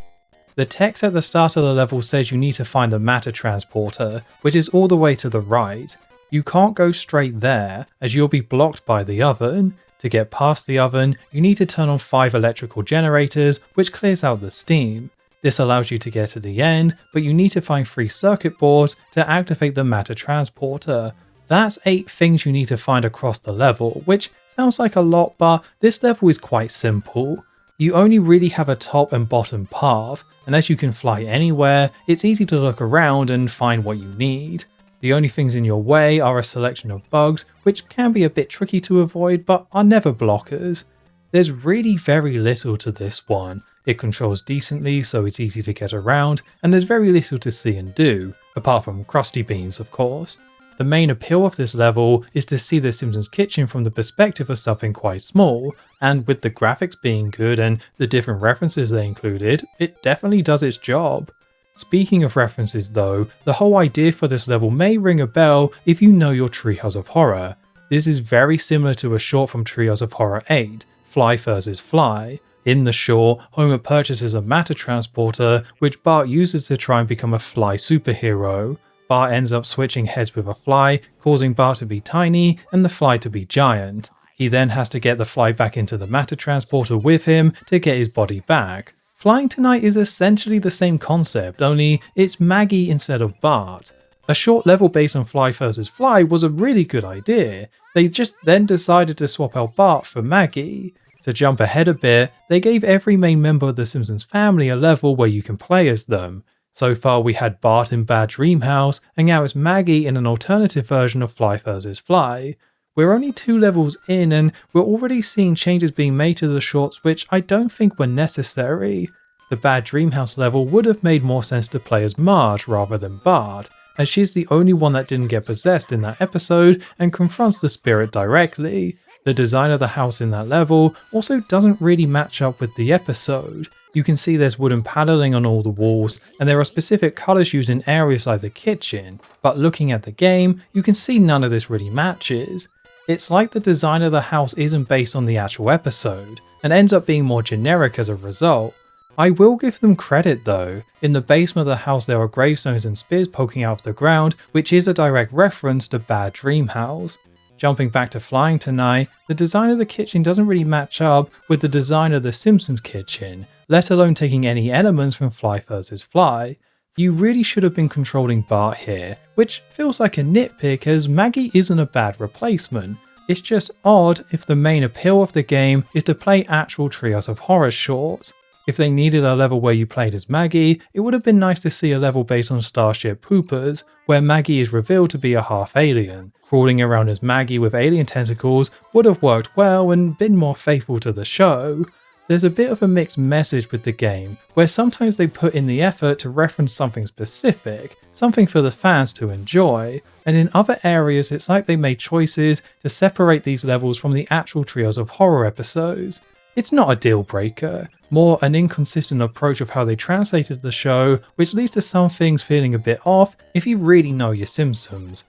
The text at the start of the level says you need to find the matter transporter, which is all the way to the right. You can't go straight there, as you'll be blocked by the oven. To get past the oven, you need to turn on 5 electrical generators, which clears out the steam. This allows you to get to the end, but you need to find 3 circuit boards to activate the matter transporter. That's 8 things you need to find across the level, which sounds like a lot, but this level is quite simple. You only really have a top and bottom path, and as you can fly anywhere, it's easy to look around and find what you need. The only things in your way are a selection of bugs, which can be a bit tricky to avoid, but are never blockers. There's really very little to this one. It controls decently, so it's easy to get around, and there's very little to see and do, apart from Krusty Beans, of course. The main appeal of this level is to see the Simpsons kitchen from the perspective of something quite small, and with the graphics being good and the different references they included, it definitely does its job. Speaking of references though, the whole idea for this level may ring a bell if you know your Treehouse of Horror. This is very similar to a short from Treehouse of Horror 8, Fly vs. Fly. In the short, Homer purchases a matter transporter which Bart uses to try and become a fly superhero. Bart ends up switching heads with a fly, causing Bart to be tiny and the fly to be giant. He then has to get the fly back into the matter transporter with him to get his body back. Flying Tonight is essentially the same concept, only it's Maggie instead of Bart. A short level based on Fly vs. Fly was a really good idea. They just then decided to swap out Bart for Maggie. To jump ahead a bit, they gave every main member of the Simpsons family a level where you can play as them. So far we had Bart in Bad Dream House, and now it's Maggie in an alternative version of Fly vs. Fly. We're only 2 levels in and we're already seeing changes being made to the shorts which I don't think were necessary. The Bad Dream House level would have made more sense to play as Marge rather than Bart, as she's the only one that didn't get possessed in that episode and confronts the spirit directly. The design of the house in that level also doesn't really match up with the episode. You can see there's wooden paneling on all the walls, and there are specific colours used in areas like the kitchen, but looking at the game, you can see none of this really matches. It's like the design of the house isn't based on the actual episode, and ends up being more generic as a result. I will give them credit though. In the basement of the house there are gravestones and spears poking out of the ground, which is a direct reference to Bad Dream House. Jumping back to Flying Tonight, the design of the kitchen doesn't really match up with the design of the Simpsons kitchen, let alone taking any elements from Fly vs Fly. You really should have been controlling Bart here, which feels like a nitpick as Maggie isn't a bad replacement. It's just odd if the main appeal of the game is to play actual Treehouse of Horror shorts. If they needed a level where you played as Maggie, it would have been nice to see a level based on Starship Poopers, where Maggie is revealed to be a half alien. Crawling around as Maggie with alien tentacles would have worked well and been more faithful to the show. There's a bit of a mixed message with the game, where sometimes they put in the effort to reference something specific, something for the fans to enjoy, and in other areas it's like they made choices to separate these levels from the actual Treehouse of Horror episodes. It's not a deal breaker, more an inconsistent approach of how they translated the show, which leads to some things feeling a bit off if you really know your Simpsons.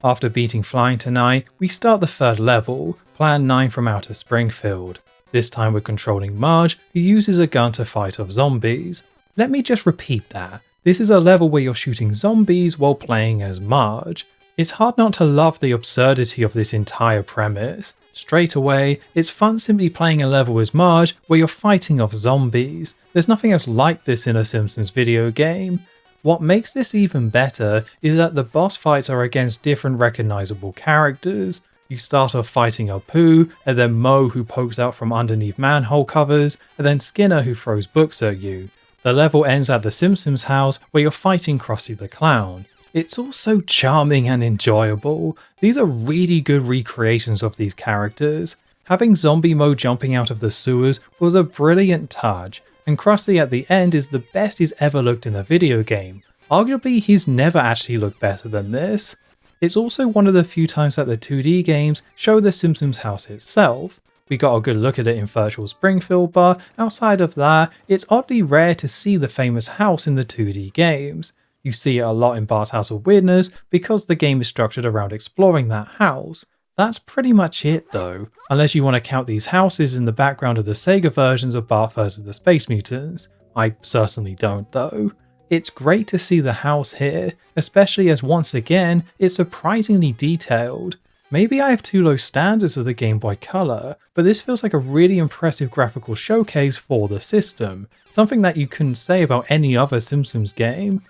After beating Flying Tonight, we start the 3rd level, Plan 9 from Outer Springfield. This time we're controlling Marge, who uses a gun to fight off zombies. Let me just repeat that. This is a level where you're shooting zombies while playing as Marge. It's hard not to love the absurdity of this entire premise. Straight away, it's fun simply playing a level as Marge where you're fighting off zombies. There's nothing else like this in a Simpsons video game. What makes this even better is that the boss fights are against different recognizable characters. You start off fighting Apu, and then Moe who pokes out from underneath manhole covers, and then Skinner who throws books at you. The level ends at the Simpsons house where you're fighting Krusty the Clown. It's all so charming and enjoyable. These are really good recreations of these characters. Having Zombie Moe jumping out of the sewers was a brilliant touch, and Krusty at the end is the best he's ever looked in a video game. Arguably, he's never actually looked better than this. It's also one of the few times that the 2D games show the Simpsons house itself. We got a good look at it in Virtual Springfield, but outside of that, it's oddly rare to see the famous house in the 2D games. You see it a lot in Bart's House of Weirdness because the game is structured around exploring that house. That's pretty much it though, unless you want to count these houses in the background of the Sega versions of Bart vs the Space Mutants. I certainly don't though. It's great to see the house here, especially as once again, it's surprisingly detailed. Maybe I have too low standards of the Game Boy Color, but this feels like a really impressive graphical showcase for the system, something that you couldn't say about any other Simpsons game.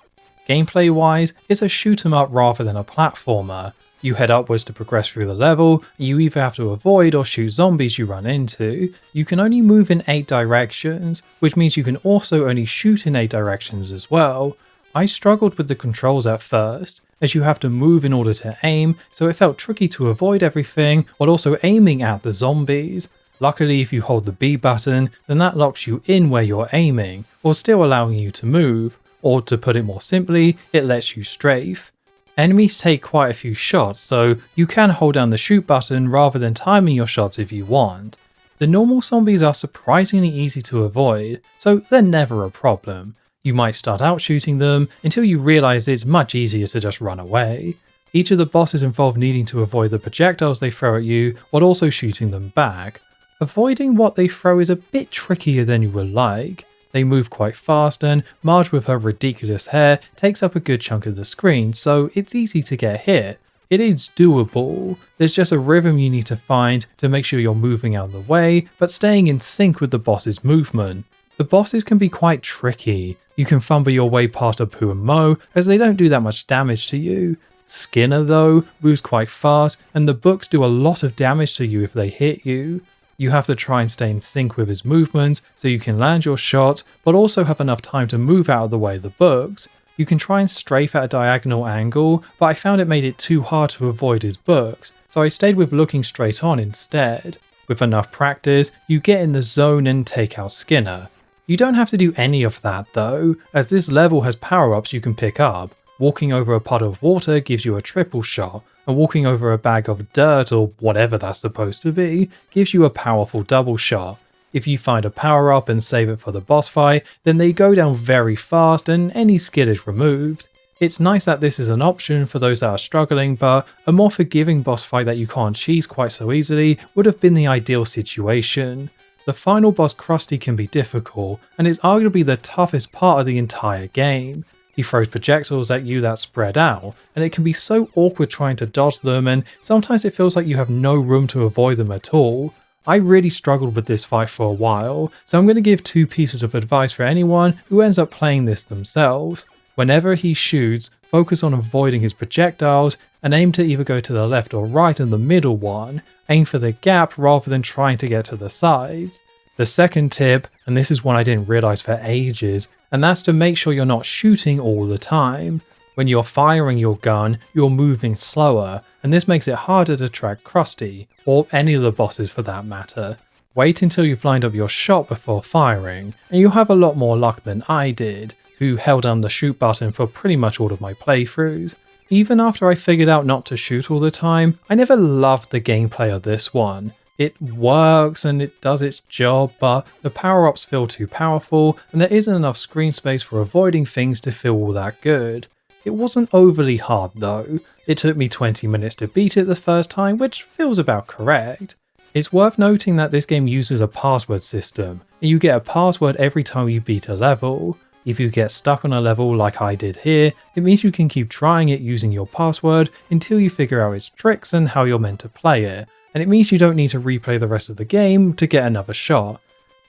Gameplay wise, it's a shoot 'em up rather than a platformer. You head upwards to progress through the level, and you either have to avoid or shoot zombies you run into. You can only move in 8 directions, which means you can also only shoot in 8 directions as well. I struggled with the controls at first, as you have to move in order to aim, so it felt tricky to avoid everything while also aiming at the zombies. Luckily if you hold the B button, then that locks you in where you're aiming, while still allowing you to move, or to put it more simply, it lets you strafe. Enemies take quite a few shots, so you can hold down the shoot button rather than timing your shots if you want. The normal zombies are surprisingly easy to avoid, so they're never a problem. You might start out shooting them until you realise it's much easier to just run away. Each of the bosses involve needing to avoid the projectiles they throw at you while also shooting them back. Avoiding what they throw is a bit trickier than you would like. They move quite fast and Marge with her ridiculous hair takes up a good chunk of the screen, so it's easy to get hit. It is doable. There's just a rhythm you need to find to make sure you're moving out of the way, but staying in sync with the boss's movement. The bosses can be quite tricky. You can fumble your way past Apu and Moe as they don't do that much damage to you. Skinner though moves quite fast and the books do a lot of damage to you if they hit you. You have to try and stay in sync with his movements so you can land your shots but also have enough time to move out of the way of the books. You can try and strafe at a diagonal angle, but I found it made it too hard to avoid his books. so I stayed with looking straight on instead. With enough practice, you get in the zone and take out Skinner. You don't have to do any of that though, as this level has power-ups you can pick up. Walking over a pot of water gives you a triple shot, and walking over a bag of dirt or whatever that's supposed to be gives you a powerful double shot. If you find a power up and save it for the boss fight, then they go down very fast and any skill is removed. It's nice that this is an option for those that are struggling, but a more forgiving boss fight that you can't cheese quite so easily would have been the ideal situation. The final boss Krusty can be difficult, and is arguably the toughest part of the entire game. He throws projectiles at you that spread out, and it can be so awkward trying to dodge them, and sometimes it feels like you have no room to avoid them at all. I really struggled with this fight for a while, so I'm going to give 2 pieces of advice for anyone who ends up playing this themselves. Whenever he shoots, focus on avoiding his projectiles and aim to either go to the left or right in the middle one. Aim for the gap rather than trying to get to the sides. The second tip, and this is one I didn't realize for ages, and that's to make sure you're not shooting all the time. When you're firing your gun, you're moving slower, and this makes it harder to track Krusty, or any of the bosses for that matter. Wait until you've lined up your shot before firing, and you'll have a lot more luck than I did, who held down the shoot button for pretty much all of my playthroughs. Even after I figured out not to shoot all the time, I never loved the gameplay of this one. It works and it does its job, but the power-ups feel too powerful and there isn't enough screen space for avoiding things to feel all that good. It wasn't overly hard though. It took me 20 minutes to beat it the first time, which feels about correct. It's worth noting that this game uses a password system, and you get a password every time you beat a level. If you get stuck on a level like I did here, it means you can keep trying it using your password until you figure out its tricks and how you're meant to play it, and it means you don't need to replay the rest of the game to get another shot.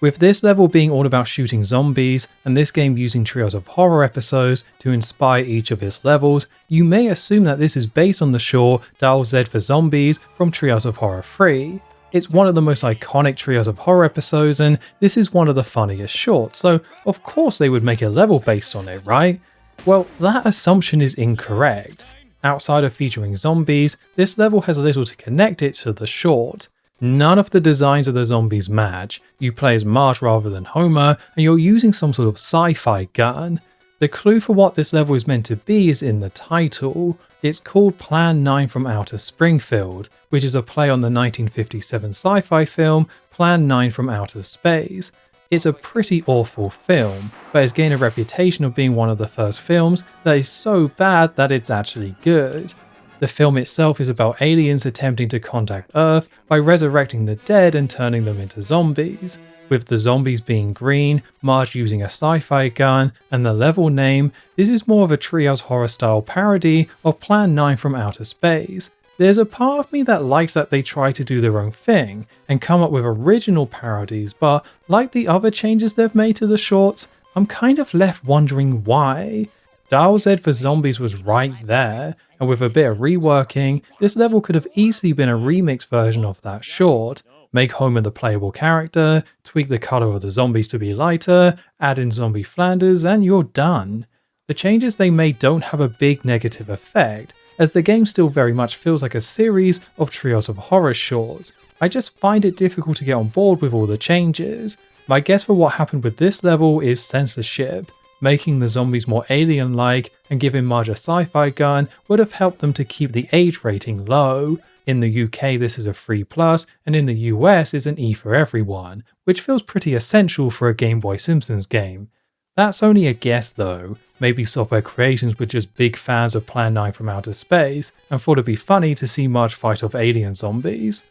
With this level being all about shooting zombies, and this game using Treehouse of Horror episodes to inspire each of its levels, you may assume that this is based on the short Dial Z for Zombies from Treehouse of Horror 3. It's one of the most iconic Treehouse of Horror episodes, and this is one of the funniest shorts, so of course they would make a level based on it, right? Well, that assumption is incorrect. Outside of featuring zombies, this level has little to connect it to the short. None of the designs of the zombies match. You play as Marge rather than Homer, and you're using some sort of sci-fi gun. The clue for what this level is meant to be is in the title. It's called Plan 9 from Outer Springfield, which is a play on the 1957 sci-fi film Plan 9 from Outer Space. It's a pretty awful film, but has gained a reputation of being one of the first films that is so bad that it's actually good. The film itself is about aliens attempting to contact Earth by resurrecting the dead and turning them into zombies. With the zombies being green, Marge using a sci-fi gun, and the level name, this is more of a Treehouse horror style parody of Plan 9 from Outer Space. There's a part of me that likes that they try to do their own thing and come up with original parodies, but like the other changes they've made to the shorts, I'm kind of left wondering why. Dial Z for Zombies was right there, and with a bit of reworking, this level could have easily been a remix version of that short. Make Homer the playable character, tweak the color of the zombies to be lighter, add in Zombie Flanders, and you're done. The changes they made don't have a big negative effect, as the game still very much feels like a series of Treehouse of Horror shorts. I just find it difficult to get on board with all the changes. My guess for what happened with this level is censorship. Making the zombies more alien-like and giving Marge a sci-fi gun would have helped them to keep the age rating low. In the UK this is a 3+, and in the US is an E for everyone, which feels pretty essential for a Game Boy Simpsons game. That's only a guess though. Maybe Software Creations were just big fans of Plan 9 from Outer Space and thought it'd be funny to see Marge fight off alien zombies.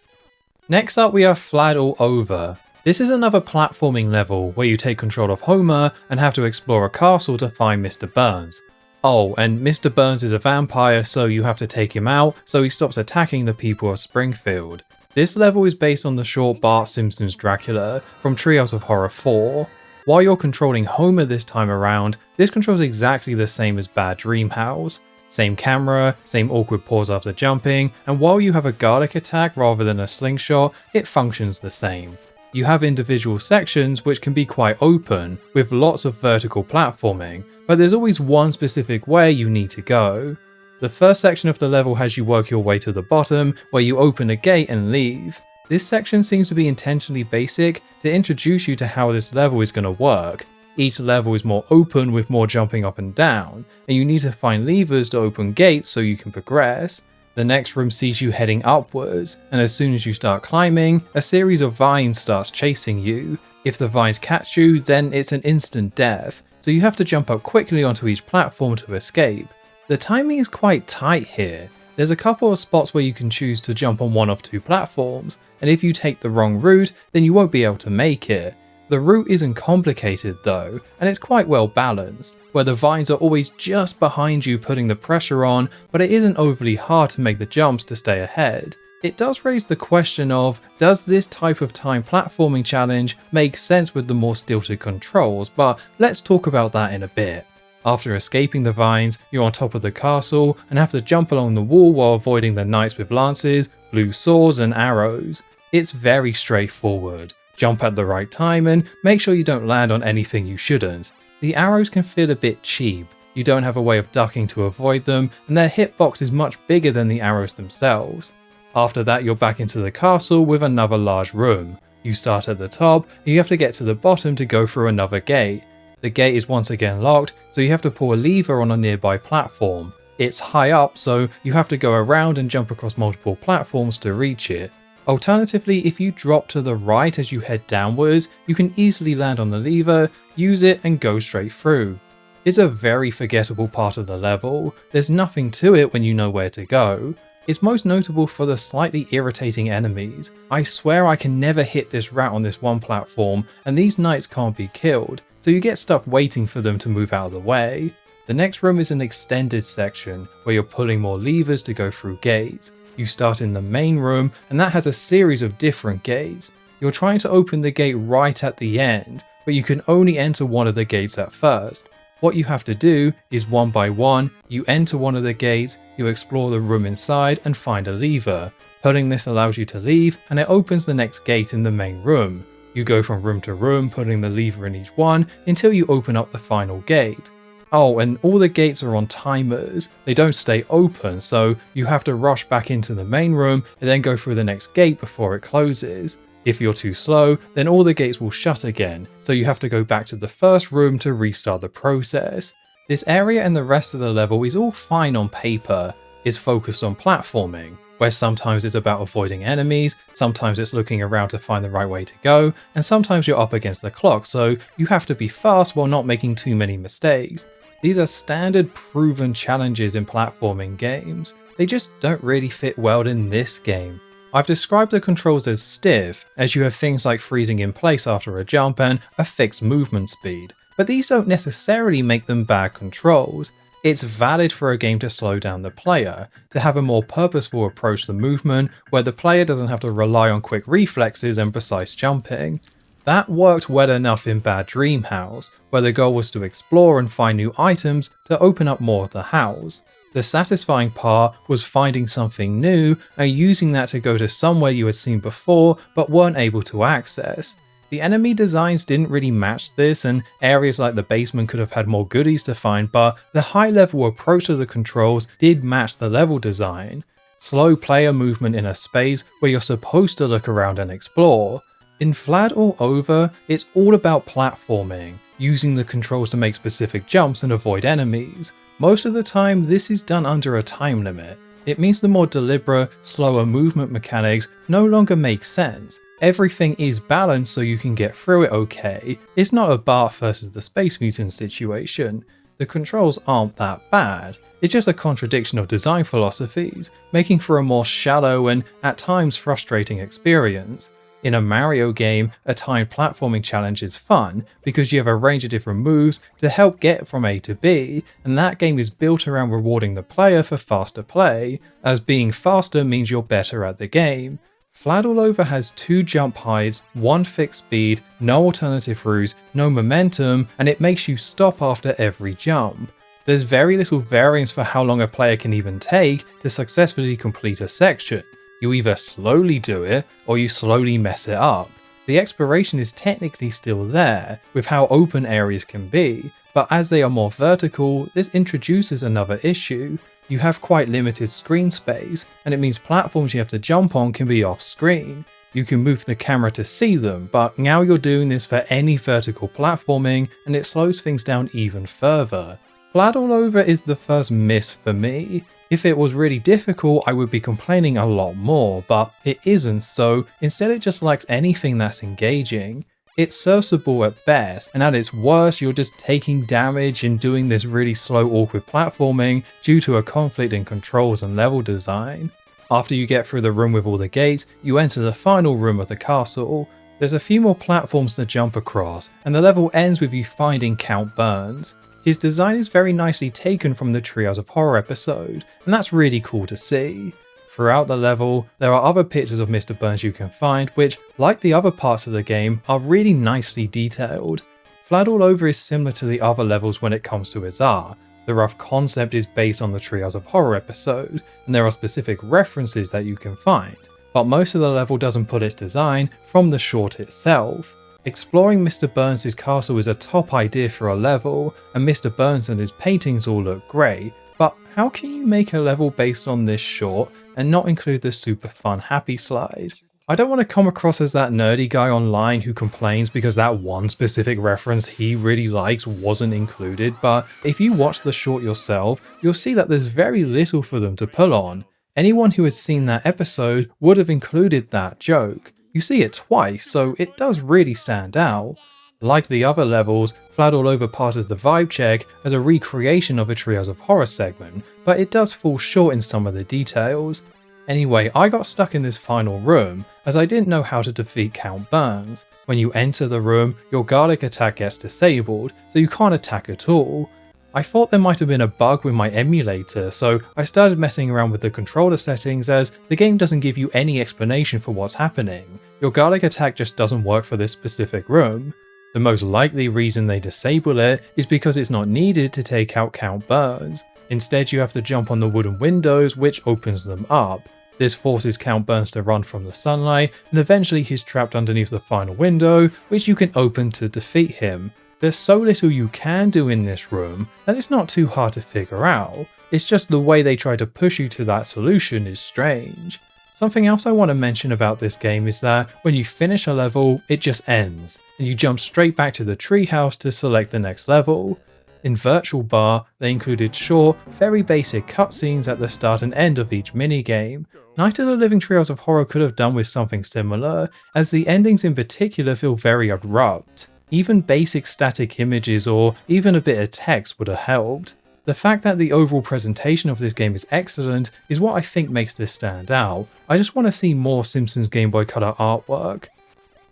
Next up we have Vlad All Over. This is another platforming level where you take control of Homer and have to explore a castle to find Mr. Burns. Oh, and Mr. Burns is a vampire, so you have to take him out so he stops attacking the people of Springfield. This level is based on the short Bart Simpson's Dracula from Treehouse of Horror 4. While you're controlling Homer this time around, this controls exactly the same as Bad Dream House. Same camera, same awkward pause after jumping, and while you have a garlic attack rather than a slingshot, it functions the same. You have individual sections which can be quite open, with lots of vertical platforming, but there's always one specific way you need to go. The first section of the level has you work your way to the bottom, where you open a gate and leave. This section seems to be intentionally basic to introduce you to how this level is going to work. Each level is more open with more jumping up and down, and you need to find levers to open gates so you can progress. The next room sees you heading upwards, and as soon as you start climbing, a series of vines starts chasing you. If the vines catch you, then it's an instant death, so you have to jump up quickly onto each platform to escape. The timing is quite tight here. There's a couple of spots where you can choose to jump on one of two platforms, and if you take the wrong route, then you won't be able to make it. The route isn't complicated though, and it's quite well balanced, where the vines are always just behind you putting the pressure on, but it isn't overly hard to make the jumps to stay ahead. It does raise the question of, does this type of time platforming challenge make sense with the more stilted controls, but let's talk about that in a bit. After escaping the vines, you're on top of the castle and have to jump along the wall while avoiding the knights with lances, blue swords and arrows. It's very straightforward. Jump at the right time and make sure you don't land on anything you shouldn't. The arrows can feel a bit cheap, you don't have a way of ducking to avoid them, and their hitbox is much bigger than the arrows themselves. After that, you're back into the castle with another large room. You start at the top, and you have to get to the bottom to go through another gate. The gate is once again locked, so you have to pull a lever on a nearby platform. It's high up, so you have to go around and jump across multiple platforms to reach it. Alternatively, if you drop to the right as you head downwards, you can easily land on the lever, use it and go straight through. It's a very forgettable part of the level, there's nothing to it when you know where to go. It's most notable for the slightly irritating enemies. I swear I can never hit this route on this one platform, and these knights can't be killed, so you get stuck waiting for them to move out of the way. The next room is an extended section, where you're pulling more levers to go through gates. You start in the main room, and that has a series of different gates. You're trying to open the gate right at the end, but you can only enter one of the gates at first. What you have to do is one by one, you enter one of the gates, you explore the room inside and find a lever. Pulling this allows you to leave, and it opens the next gate in the main room. You go from room to room, putting the lever in each one until you open up the final gate. Oh, and all the gates are on timers. They don't stay open, so you have to rush back into the main room and then go through the next gate before it closes. If you're too slow, then all the gates will shut again, so you have to go back to the first room to restart the process. This area and the rest of the level is all fine on paper. It's focused on platforming, where sometimes it's about avoiding enemies, sometimes it's looking around to find the right way to go, and sometimes you're up against the clock, so you have to be fast while not making too many mistakes. These are standard proven challenges in platforming games. They just don't really fit well in this game. I've described the controls as stiff, as you have things like freezing in place after a jump and a fixed movement speed, but these don't necessarily make them bad controls. It's valid for a game to slow down the player, to have a more purposeful approach to movement where the player doesn't have to rely on quick reflexes and precise jumping. That worked well enough in Bad Dream House, where the goal was to explore and find new items to open up more of the house. The satisfying part was finding something new and using that to go to somewhere you had seen before but weren't able to access. The enemy designs didn't really match this, and areas like the basement could have had more goodies to find, but the high level approach to the controls did match the level design. Slow player movement in a space where you're supposed to look around and explore. In Vlad All Over, it's all about platforming, using the controls to make specific jumps and avoid enemies. Most of the time, this is done under a time limit. It means the more deliberate, slower movement mechanics no longer make sense. Everything is balanced so you can get through it okay. It's not a Bart versus the Space Mutant situation. The controls aren't that bad. It's just a contradiction of design philosophies, making for a more shallow and at times frustrating experience. In a Mario game, a timed platforming challenge is fun because you have a range of different moves to help get from A to B, and that game is built around rewarding the player for faster play, as being faster means you're better at the game. Vlad All Over has 2 jump heights, 1 fixed speed, no alternative routes, no momentum, and it makes you stop after every jump. There's very little variance for how long a player can even take to successfully complete a section. You either slowly do it, or you slowly mess it up. The exploration is technically still there, with how open areas can be, but as they are more vertical, this introduces another issue. you have quite limited screen space, and it means platforms you have to jump on can be off screen. You can move the camera to see them, but now you're doing this for any vertical platforming, and it slows things down even further. Vlad All Over is the first miss for me. If it was really difficult, I would be complaining a lot more, but it isn't, so instead it just lacks anything that's engaging. It's serviceable at best, and at its worst you're just taking damage and doing this really slow awkward platforming due to a conflict in controls and level design. After you get through the room with all the gates, you enter the final room of the castle. There's a few more platforms to jump across, and the level ends with you finding Count Burns. His design is very nicely taken from the Treehouse of Horror episode, and that's really cool to see. Throughout the level, there are other pictures of Mr. Burns you can find which, like the other parts of the game, are really nicely detailed. Vlad All Over is similar to the other levels when it comes to its art. The rough concept is based on the Treehouse of Horror episode, and there are specific references that you can find, but most of the level doesn't pull its design from the short itself. Exploring Mr. Burns' castle is a top idea for a level, and Mr. Burns and his paintings all look great, but how can you make a level based on this short and not include the super fun happy slide? I don't want to come across as that nerdy guy online who complains because that one specific reference he really likes wasn't included, but if you watch the short yourself, you'll see that there's very little for them to pull on. Anyone who had seen that episode would have included that joke. You see it twice, so it does really stand out. Like the other levels, Vlad All Over passes the vibe check as a recreation of a Treehouse of Horror segment, but it does fall short in some of the details. Anyway, I got stuck in this final room as I didn't know how to defeat Count Burns. When you enter the room, your garlic attack gets disabled, so you can't attack at all. I thought there might have been a bug with my emulator, so I started messing around with the controller settings as the game doesn't give you any explanation for what's happening. Your garlic attack just doesn't work for this specific room. The most likely reason they disable it is because it's not needed to take out Count Burns. Instead, you have to jump on the wooden windows, which opens them up. This forces Count Burns to run from the sunlight, and eventually he's trapped underneath the final window, which you can open to defeat him. There's so little you can do in this room that it's not too hard to figure out. It's just the way they try to push you to that solution is strange. Something else I want to mention about this game is that when you finish a level, it just ends, and you jump straight back to the treehouse to select the next level. In Virtual Bar, they included short, very basic cutscenes at the start and end of each minigame. Night of the Living Treehouse of Horror could have done with something similar, as the endings in particular feel very abrupt. Even basic static images or even a bit of text would have helped. The fact that the overall presentation of this game is excellent is what I think makes this stand out. I just want to see more Simpsons Game Boy Color artwork.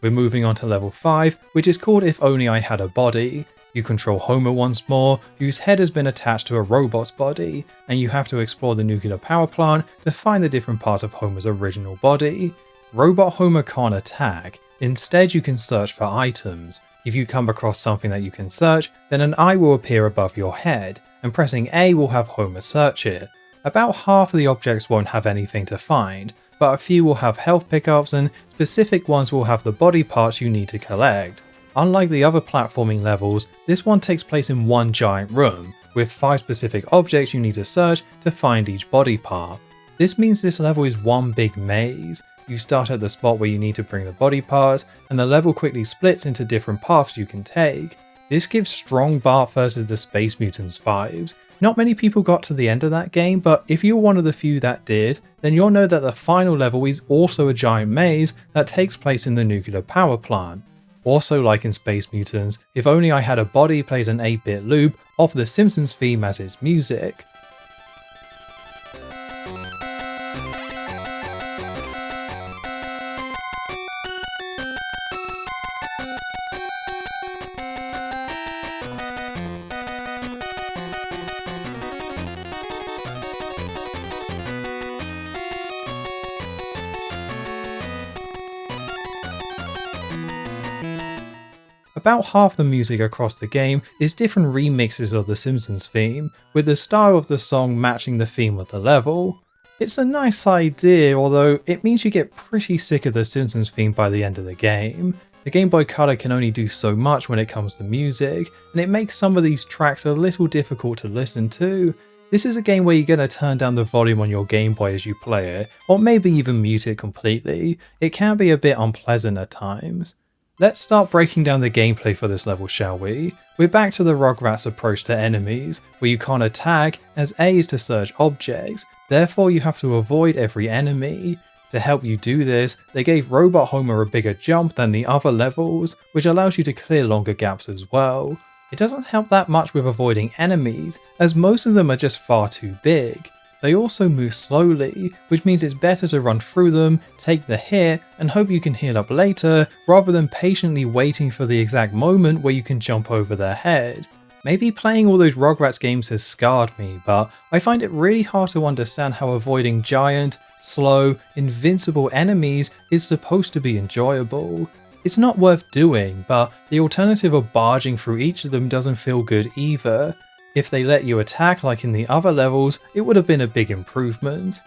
We're moving on to level 5, which is called If Only I Had a Body. You control Homer once more, whose head has been attached to a robot's body, and you have to explore the nuclear power plant to find the different parts of Homer's original body. Robot Homer can't attack, instead you can search for items. If you come across something that you can search, then an eye will appear above your head, and pressing A will have Homer search it. About half of the objects won't have anything to find, but a few will have health pickups and specific ones will have the body parts you need to collect. Unlike the other platforming levels, this one takes place in one giant room, with 5 specific objects you need to search to find each body part. This means this level is one big maze. You start at the spot where you need to bring the body parts, and the level quickly splits into different paths you can take. This gives strong Bart vs the Space Mutants vibes. Not many people got to the end of that game, but if you're one of the few that did, then you'll know that the final level is also a giant maze that takes place in the nuclear power plant. Also, like in Space Mutants, If Only I Had a Body plays an 8-bit loop of the Simpsons theme as its music. About half the music across the game is different remixes of the Simpsons theme, with the style of the song matching the theme of the level. It's a nice idea, although it means you get pretty sick of the Simpsons theme by the end of the game. The Game Boy Color can only do so much when it comes to music, and it makes some of these tracks a little difficult to listen to. This is a game where you're going to turn down the volume on your Game Boy as you play it, or maybe even mute it completely. It can be a bit unpleasant at times. Let's start breaking down the gameplay for this level, shall we? We're back to the Rugrats approach to enemies, where you can't attack, as A is to search objects, therefore you have to avoid every enemy. To help you do this, they gave Robot Homer a bigger jump than the other levels, which allows you to clear longer gaps as well. It doesn't help that much with avoiding enemies, as most of them are just far too big. They also move slowly, which means it's better to run through them, take the hit, and hope you can heal up later, rather than patiently waiting for the exact moment where you can jump over their head. Maybe playing all those Rugrats games has scarred me, but I find it really hard to understand how avoiding giant, slow, invincible enemies is supposed to be enjoyable. It's not worth doing, but the alternative of barging through each of them doesn't feel good either. If they let you attack like in the other levels, it would have been a big improvement.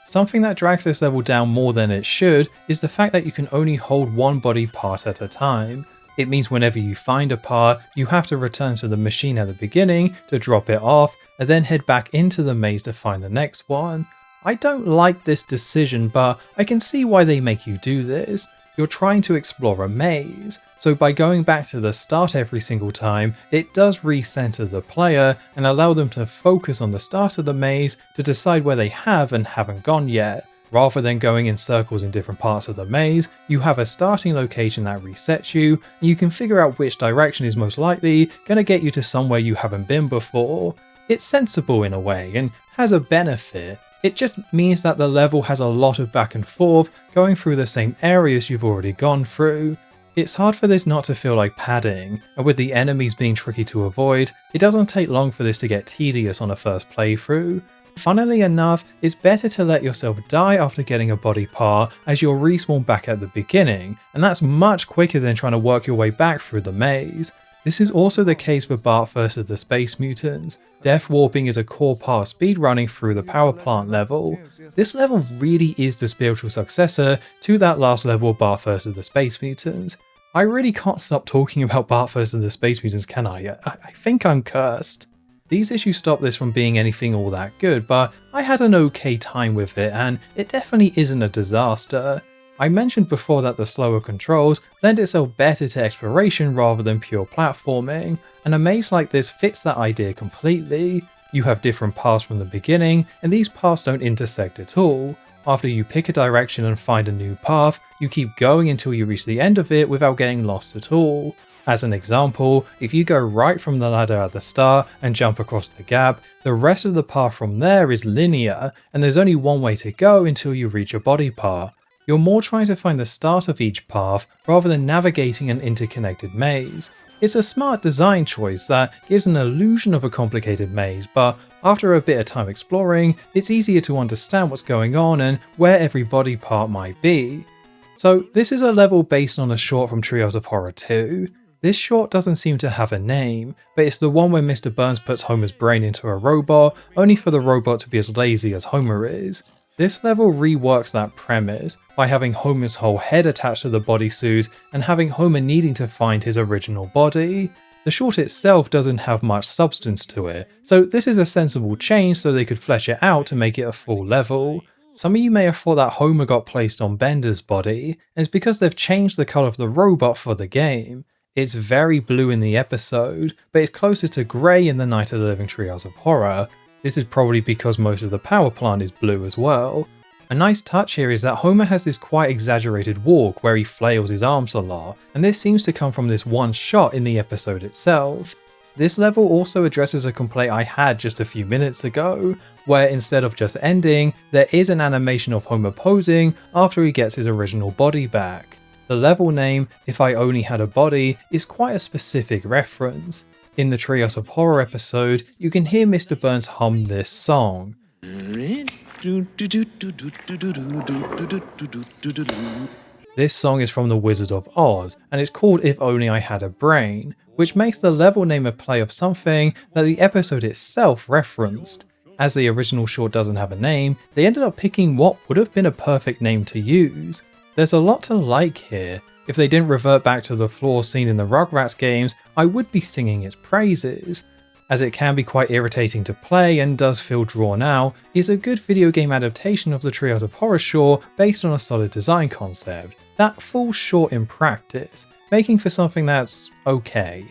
Something that drags this level down more than it should is the fact that you can only hold one body part at a time. It means whenever you find a part, you have to return to the machine at the beginning to drop it off, and then head back into the maze to find the next one. I don't like this decision, but I can see why they make you do this. You're trying to explore a maze, so by going back to the start every single time, it does recenter the player and allow them to focus on the start of the maze to decide where they have and haven't gone yet. Rather than going in circles in different parts of the maze, you have a starting location that resets you, and you can figure out which direction is most likely going to get you to somewhere you haven't been before. It's sensible in a way, and has a benefit. It just means that the level has a lot of back and forth going through the same areas you've already gone through. It's hard for this not to feel like padding, and with the enemies being tricky to avoid, it doesn't take long for this to get tedious on a first playthrough. Funnily enough, it's better to let yourself die after getting a body part as you'll respawn back at the beginning, and that's much quicker than trying to work your way back through the maze. This is also the case for Bart vs the Space Mutants. Death warping is a core part of speedrunning through the power plant level. This level really is the spiritual successor to that last level of Bart vs the Space Mutants. I really can't stop talking about Bart vs the Space Mutants, can I? I think I'm cursed. These issues stop this from being anything all that good, but I had an okay time with it, and it definitely isn't a disaster. I mentioned before that the slower controls lend itself better to exploration rather than pure platforming, and a maze like this fits that idea completely. You have different paths from the beginning, and these paths don't intersect at all. After you pick a direction and find a new path, you keep going until you reach the end of it without getting lost at all. As an example, if you go right from the ladder at the start and jump across the gap, the rest of the path from there is linear, and there's only one way to go until you reach a body part. You're more trying to find the start of each path rather than navigating an interconnected maze. It's a smart design choice that gives an illusion of a complicated maze, but after a bit of time exploring, it's easier to understand what's going on and where every body part might be. So this is a level based on a short from Treehouse of Horror 2. This short doesn't seem to have a name, but it's the one where Mr. Burns puts Homer's brain into a robot, only for the robot to be as lazy as Homer is. This level reworks that premise by having Homer's whole head attached to the bodysuit and having Homer needing to find his original body. The short itself doesn't have much substance to it, so this is a sensible change so they could flesh it out to make it a full level. Some of you may have thought that Homer got placed on Bender's body, and it's because they've changed the colour of the robot for the game. It's very blue in the episode, but it's closer to grey in the Night of the Living Treehouse of Horror. This is probably because most of the power plant is blue as well. A nice touch here is that Homer has this quite exaggerated walk where he flails his arms a lot, and this seems to come from this one shot in the episode itself. This level also addresses a complaint I had just a few minutes ago, where instead of just ending, there is an animation of Homer posing after he gets his original body back. The level name, If I Only Had a Body, is quite a specific reference. In the Treehouse of Horror episode, you can hear Mr. Burns hum this song. This song is from The Wizard of Oz, and it's called If Only I Had a Brain, which makes the level name a play of something that the episode itself referenced. As the original short doesn't have a name, they ended up picking what would have been a perfect name to use. There's a lot to like here. If they didn't revert back to the flaws seen in the Rugrats games, I would be singing its praises. as it can be quite irritating to play and does feel drawn out, is a good video game adaptation of the Treehouse of Horror short based on a solid design concept that falls short in practice, making for something that's okay.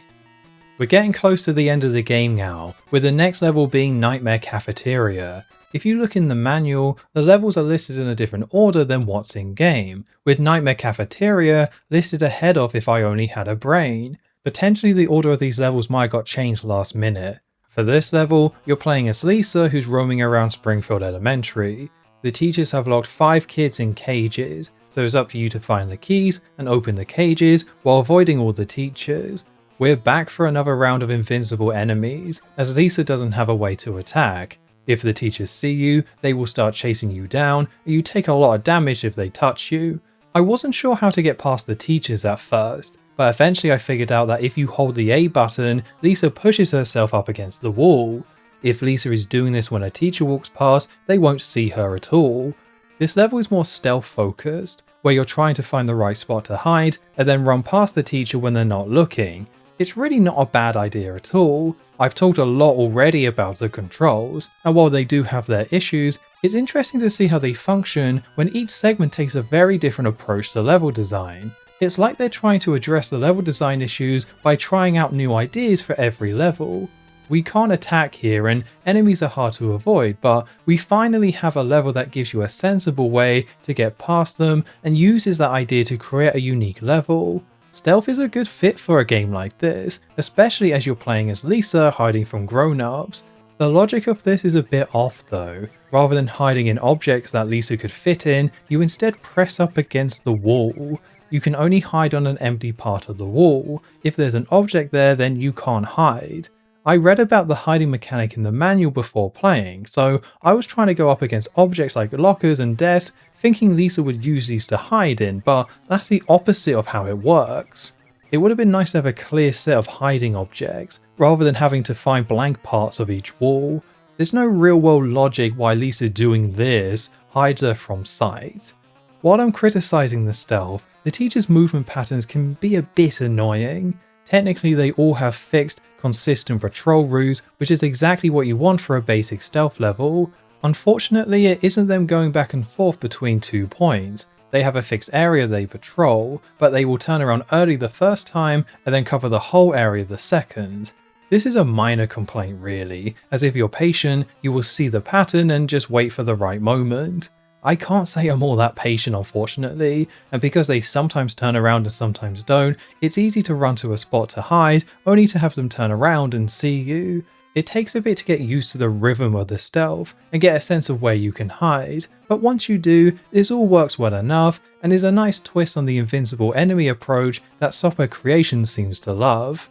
We're getting close to the end of the game now, with the next level being Nightmare Cafeteria. If you look in the manual, the levels are listed in a different order than what's in game, with Nightmare Cafeteria listed ahead of If I Only Had a Brain. Potentially the order of these levels might have got changed last minute. For this level, you're playing as Lisa, who's roaming around Springfield Elementary. The teachers have locked 5 kids in cages, so it's up to you to find the keys and open the cages while avoiding all the teachers. We're back for another round of invincible enemies, as Lisa doesn't have a way to attack. If the teachers see you, they will start chasing you down, and you take a lot of damage if they touch you. I wasn't sure how to get past the teachers at first, but eventually I figured out that if you hold the A button, Lisa pushes herself up against the wall. If Lisa is doing this when a teacher walks past, they won't see her at all. This level is more stealth focused, where you're trying to find the right spot to hide, and then run past the teacher when they're not looking. It's really not a bad idea at all. I've talked a lot already about the controls, and while they do have their issues, it's interesting to see how they function when each segment takes a very different approach to level design. It's like they're trying to address the level design issues by trying out new ideas for every level. We can't attack here and enemies are hard to avoid, but we finally have a level that gives you a sensible way to get past them and uses that idea to create a unique level. Stealth is a good fit for a game like this, especially as you're playing as Lisa hiding from grown-ups. The logic of this is a bit off though. Rather than hiding in objects that Lisa could fit in, you instead press up against the wall. You can only hide on an empty part of the wall. If there's an object there, then you can't hide. I read about the hiding mechanic in the manual before playing, so I was trying to go up against objects like lockers and desks, thinking Lisa would use these to hide in, but that's the opposite of how it works. It would have been nice to have a clear set of hiding objects, rather than having to find blank parts of each wall. There's no real world logic why Lisa doing this hides her from sight. While I'm criticizing the stealth, the teacher's movement patterns can be a bit annoying. Technically they all have fixed, consistent patrol routes, which is exactly what you want for a basic stealth level. Unfortunately, it isn't them going back and forth between 2 points. They have a fixed area they patrol, but they will turn around early the first time and then cover the whole area the second. This is a minor complaint really, as if you're patient, you will see the pattern and just wait for the right moment. I can't say I'm all that patient unfortunately, and because they sometimes turn around and sometimes don't, it's easy to run to a spot to hide, only to have them turn around and see you. It takes a bit to get used to the rhythm of the stealth and get a sense of where you can hide, but once you do, this all works well enough and is a nice twist on the invincible enemy approach that Software Creations seems to love.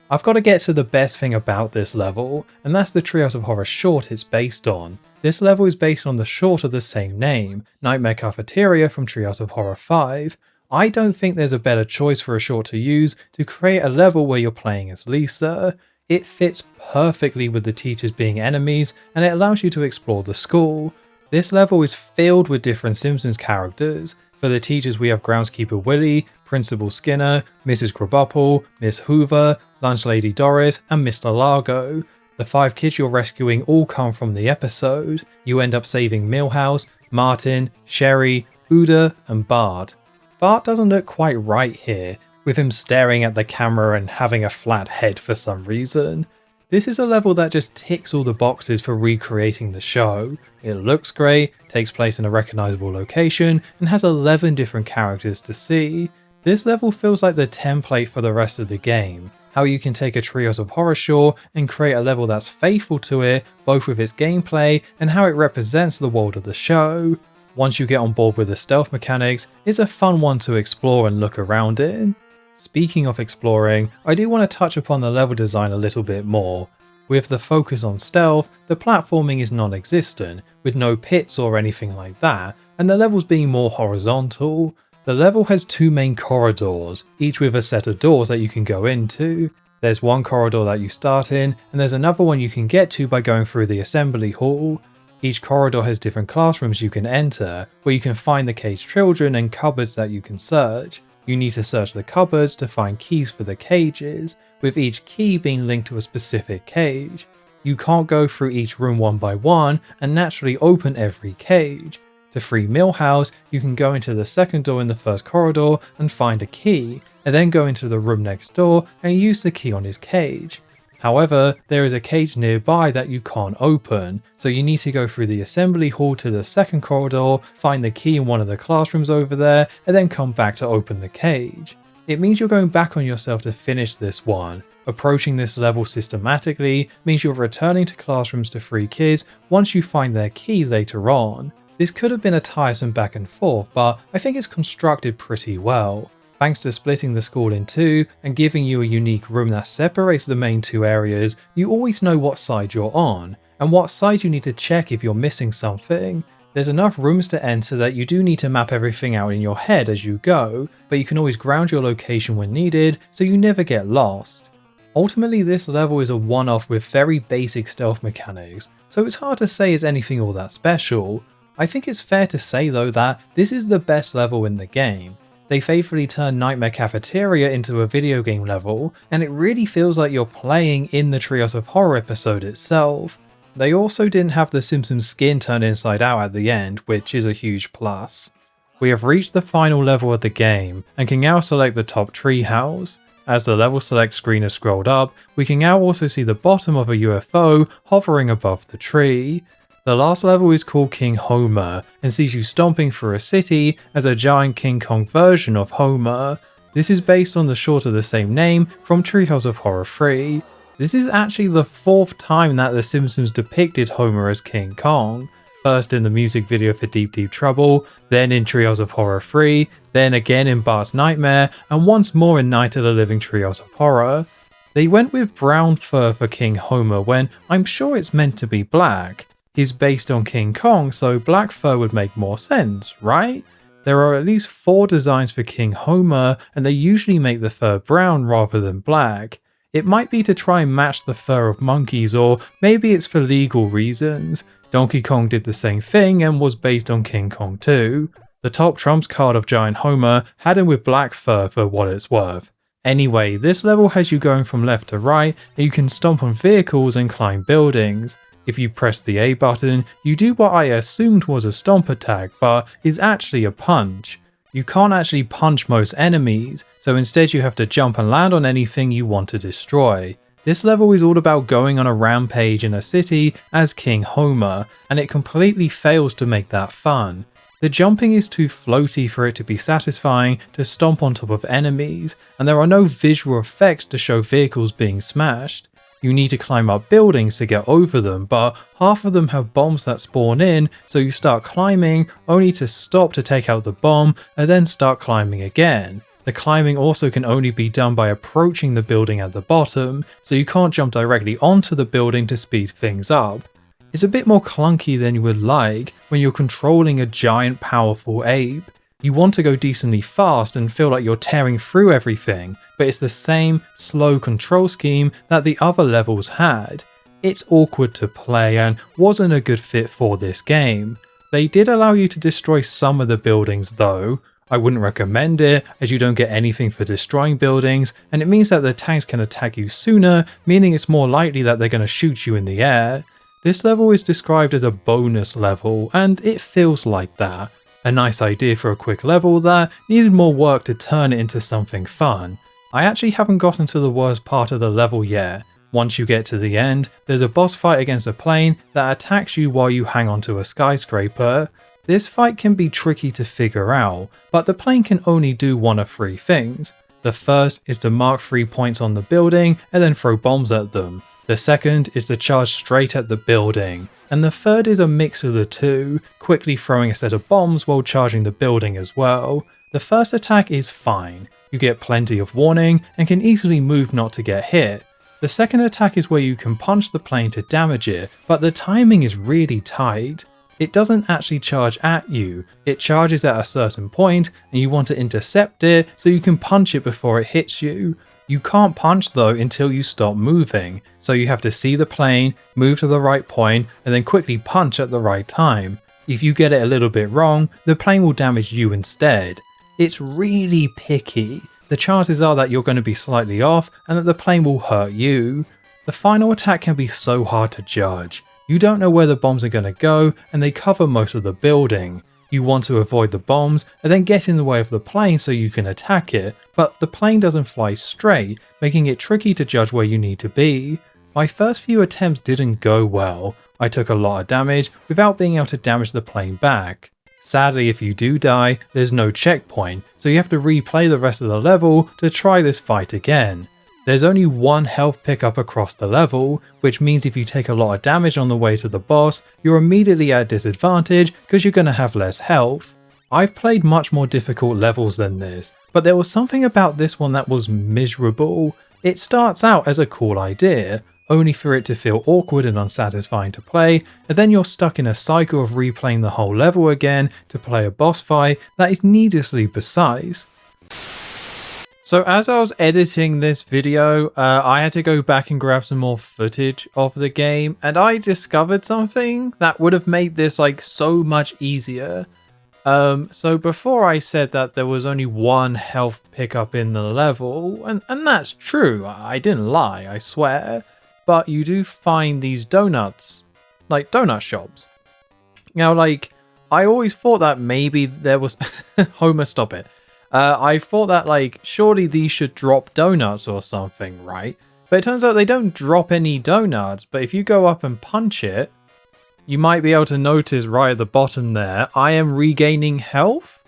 I've got to get to the best thing about this level, and that's the Treehouse of Horror short it's based on. This level is based on the short of the same name, Nightmare Cafeteria from Treehouse of Horror 5. I don't think there's a better choice for a short to use to create a level where you're playing as Lisa. It fits perfectly with the teachers being enemies, and it allows you to explore the school. This level is filled with different Simpsons characters. For the teachers we have Groundskeeper Willie, Principal Skinner, Mrs. Krabappel, Miss Hoover, Lunch Lady Doris, and Mr. Largo. The 5 kids you're rescuing all come from the episode. You end up saving Milhouse, Martin, Sherry, Uda, and Bart. Bart doesn't look quite right here, with him staring at the camera and having a flat head for some reason. This is a level that just ticks all the boxes for recreating the show. It looks great, takes place in a recognizable location, and has 11 different characters to see. This level feels like the template for the rest of the game. How you can take a Treehouse of Horror short and create a level that's faithful to it, both with its gameplay and how it represents the world of the show. Once you get on board with the stealth mechanics, it's a fun one to explore and look around in. Speaking of exploring, I do want to touch upon the level design a little bit more. With the focus on stealth, the platforming is non-existent, with no pits or anything like that, and the levels being more horizontal. The level has 2 main corridors, each with a set of doors that you can go into. There's one corridor that you start in, and there's another one you can get to by going through the assembly hall. Each corridor has different classrooms you can enter, where you can find the caged children and cupboards that you can search. You need to search the cupboards to find keys for the cages, with each key being linked to a specific cage. You can't go through each room one by one and naturally open every cage. To free Milhouse, you can go into the second door in the first corridor and find a key, and then go into the room next door and use the key on his cage. However, there is a cage nearby that you can't open, so you need to go through the assembly hall to the second corridor, find the key in one of the classrooms over there, and then come back to open the cage. It means you're going back on yourself to finish this one. Approaching this level systematically means you're returning to classrooms to free kids once you find their key later on. This could have been a tiresome back and forth, but I think it's constructed pretty well. Thanks to splitting the school in two and giving you a unique room that separates the main two areas, you always know what side you're on, and what side you need to check if you're missing something. There's enough rooms to enter that you do need to map everything out in your head as you go, but you can always ground your location when needed, so you never get lost. Ultimately, this level is a one-off with very basic stealth mechanics, so it's hard to say it's anything all that special. I think it's fair to say though that this is the best level in the game. They faithfully turned Nightmare Cafeteria into a video game level, and it really feels like you're playing in the Treehouse of Horror episode itself. They also didn't have the Simpsons skin turned inside out at the end, which is a huge plus. We have reached the final level of the game, and can now select the top treehouse. As the level select screen is scrolled up, we can now also see the bottom of a UFO hovering above the tree. The last level is called King Homer, and sees you stomping through a city as a giant King Kong version of Homer. This is based on the short of the same name from Treehouse of Horror 3. This is actually the fourth time that The Simpsons depicted Homer as King Kong. First in the music video for Deep Deep Trouble, then in Treehouse of Horror 3, then again in Bart's Nightmare, and once more in Night of the Living Treehouse of Horror. They went with brown fur for King Homer when I'm sure it's meant to be black. He's based on King Kong, so black fur would make more sense, right? There are at least 4 designs for King Homer, and they usually make the fur brown rather than black. It might be to try and match the fur of monkeys, or maybe it's for legal reasons. Donkey Kong did the same thing and was based on King Kong too. The top trumps card of Giant Homer had him with black fur for what it's worth. Anyway, this level has you going from left to right, and you can stomp on vehicles and climb buildings. If you press the A button, you do what I assumed was a stomp attack, but is actually a punch. You can't actually punch most enemies, so instead you have to jump and land on anything you want to destroy. This level is all about going on a rampage in a city as King Homer, and it completely fails to make that fun. The jumping is too floaty for it to be satisfying to stomp on top of enemies, and there are no visual effects to show vehicles being smashed. You need to climb up buildings to get over them, but half of them have bombs that spawn in, so you start climbing only to stop to take out the bomb and then start climbing again. The climbing also can only be done by approaching the building at the bottom, so you can't jump directly onto the building to speed things up. It's a bit more clunky than you would like when you're controlling a giant powerful ape. You want to go decently fast and feel like you're tearing through everything, but it's the same slow control scheme that the other levels had. It's awkward to play and wasn't a good fit for this game. They did allow you to destroy some of the buildings though. I wouldn't recommend it as you don't get anything for destroying buildings, and it means that the tanks can attack you sooner, meaning it's more likely that they're going to shoot you in the air. This level is described as a bonus level, and it feels like that. A nice idea for a quick level that needed more work to turn it into something fun. I actually haven't gotten to the worst part of the level yet. Once you get to the end, there's a boss fight against a plane that attacks you while you hang onto a skyscraper. This fight can be tricky to figure out, but the plane can only do one of 3 things. The first is to mark 3 points on the building and then throw bombs at them. The second is to charge straight at the building, and the third is a mix of the two, quickly throwing a set of bombs while charging the building as well. The first attack is fine, you get plenty of warning and can easily move not to get hit. The second attack is where you can punch the plane to damage it, but the timing is really tight. It doesn't actually charge at you, it charges at a certain point and you want to intercept it so you can punch it before it hits you. You can't punch though until you stop moving, so you have to see the plane, move to the right point, and then quickly punch at the right time. If you get it a little bit wrong, the plane will damage you instead. It's really picky. The chances are that you're going to be slightly off and that the plane will hurt you. The final attack can be so hard to judge. You don't know where the bombs are going to go and they cover most of the building. You want to avoid the bombs and then get in the way of the plane so you can attack it, but the plane doesn't fly straight, making it tricky to judge where you need to be. My first few attempts didn't go well. I took a lot of damage without being able to damage the plane back. Sadly, if you do die, there's no checkpoint, so you have to replay the rest of the level to try this fight again. There's only one health pickup across the level, which means if you take a lot of damage on the way to the boss, you're immediately at disadvantage because you're going to have less health. I've played much more difficult levels than this, but there was something about this one that was miserable. It starts out as a cool idea, only for it to feel awkward and unsatisfying to play, and then you're stuck in a cycle of replaying the whole level again to play a boss fight that is needlessly precise. So as I was editing this video, I had to go back and grab some more footage of the game, and I discovered something that would have made this like so much easier. So before I said that there was only one health pickup in the level, and that's true, I didn't lie, I swear. But you do find these donuts, like donut shops. Now, like, I always thought that maybe there was... Homer, stop it. I thought that, like, surely these should drop donuts or something, right? But it turns out they don't drop any donuts, but if you go up and punch it, you might be able to notice right at the bottom there, I am regaining health.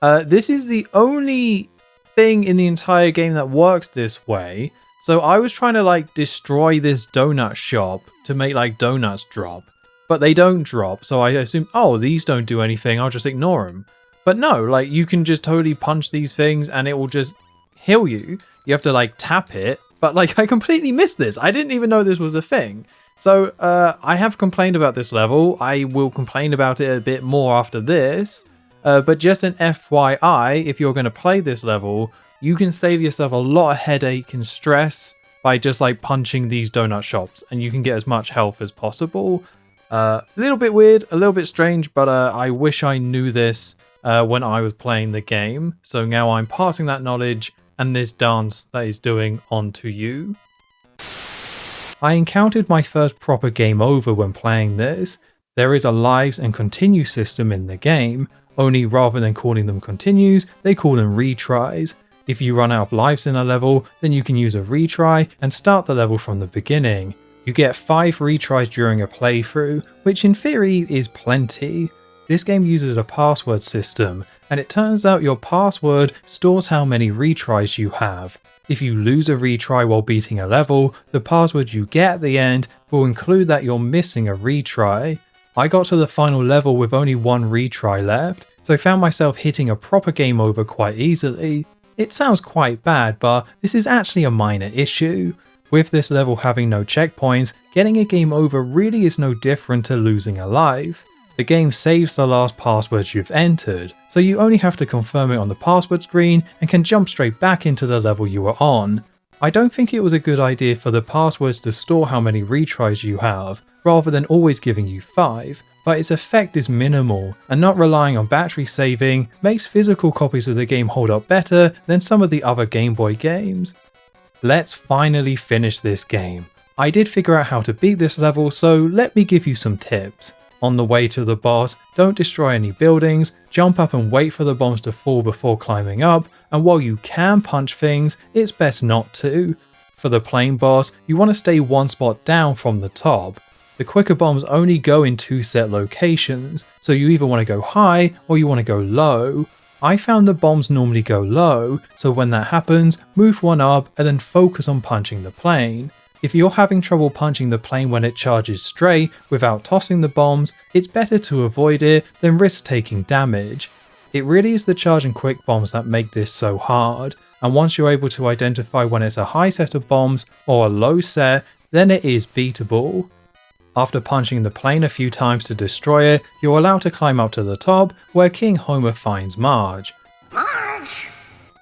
This is the only thing in the entire game that works this way. So I was trying to like destroy this donut shop to make like donuts drop, but they don't drop. So I assume, oh, these don't do anything. I'll just ignore them. But no, like you can just totally punch these things and it will just heal you. You have to like tap it. But like I completely missed this. I didn't even know this was a thing. So I have complained about this level. I will complain about it a bit more after this. But just an FYI, if you're going to play this level, you can save yourself a lot of headache and stress by just like punching these donut shops and you can get as much health as possible. A little bit weird, a little bit strange, but I wish I knew this when I was playing the game. So now I'm passing that knowledge and this dance that is doing onto you. I encountered my first proper game over when playing this. There is a lives and continue system in the game, only rather than calling them continues, they call them retries. If you run out of lives in a level, then you can use a retry and start the level from the beginning. You get 5 retries during a playthrough, which in theory is plenty. This game uses a password system, and it turns out your password stores how many retries you have. If you lose a retry while beating a level, the password you get at the end will include that you're missing a retry. I got to the final level with only 1 retry left, so I found myself hitting a proper game over quite easily. It sounds quite bad, but this is actually a minor issue. With this level having no checkpoints, getting a game over really is no different to losing a life. The game saves the last passwords you've entered, so you only have to confirm it on the password screen and can jump straight back into the level you were on. I don't think it was a good idea for the passwords to store how many retries you have, rather than always giving you 5. But its effect is minimal, and not relying on battery saving makes physical copies of the game hold up better than some of the other Game Boy games. Let's finally finish this game. I did figure out how to beat this level, so let me give you some tips. On the way to the boss, don't destroy any buildings, jump up and wait for the bombs to fall before climbing up, and while you can punch things, it's best not to. For the plane boss, you want to stay one spot down from the top. The quicker bombs only go in 2 set locations, so you either want to go high or you want to go low. I found the bombs normally go low, so when that happens, move one up and then focus on punching the plane. If you're having trouble punching the plane when it charges straight without tossing the bombs, it's better to avoid it than risk taking damage. It really is the charge and quick bombs that make this so hard, and once you're able to identify when it's a high set of bombs or a low set, then it is beatable. After punching the plane a few times to destroy it, you're allowed to climb up to the top where King Homer finds Marge. Marge!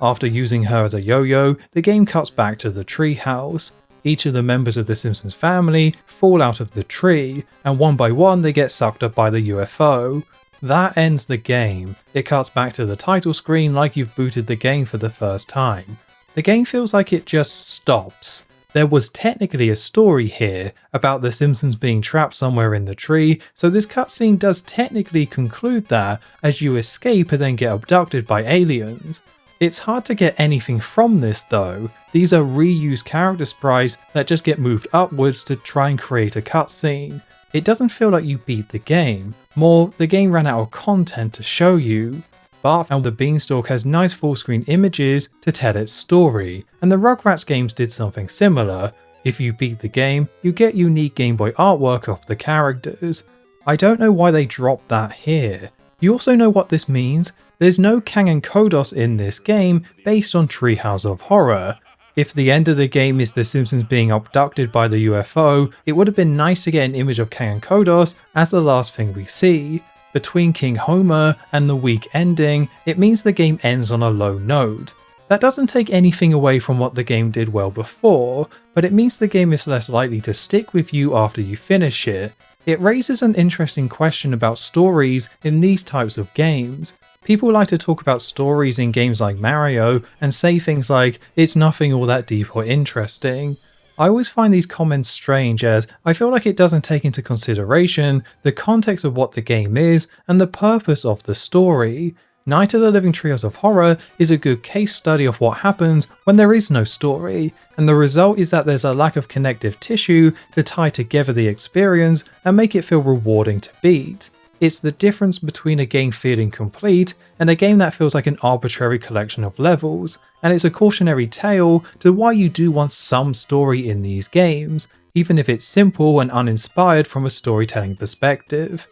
After using her as a yo-yo, the game cuts back to the treehouse. Each of the members of the Simpsons family fall out of the tree, and one by one they get sucked up by the UFO. That ends the game. It cuts back to the title screen like you've booted the game for the first time. The game feels like it just stops. There was technically a story here about the Simpsons being trapped somewhere in the tree, so this cutscene does technically conclude that as you escape and then get abducted by aliens. It's hard to get anything from this though. These are reused character sprites that just get moved upwards to try and create a cutscene. It doesn't feel like you beat the game, more the game ran out of content to show you. Bart and the Beanstalk has nice full screen images to tell its story, and the Rugrats games did something similar. If you beat the game, you get unique Game Boy artwork of the characters. I don't know why they dropped that here. You also know what this means? There's no Kang and Kodos in this game based on Treehouse of Horror. If the end of the game is the Simpsons being abducted by the UFO, it would have been nice to get an image of Kang and Kodos as the last thing we see. Between King Homer and the weak ending, it means the game ends on a low note. That doesn't take anything away from what the game did well before, but it means the game is less likely to stick with you after you finish it. It raises an interesting question about stories in these types of games. People like to talk about stories in games like Mario and say things like, it's nothing all that deep or interesting. I always find these comments strange as I feel like it doesn't take into consideration the context of what the game is and the purpose of the story. Night of the Living Treehouse of Horror is a good case study of what happens when there is no story, and the result is that there's a lack of connective tissue to tie together the experience and make it feel rewarding to beat. It's the difference between a game feeling complete and a game that feels like an arbitrary collection of levels, and it's a cautionary tale to why you do want some story in these games, even if it's simple and uninspired from a storytelling perspective.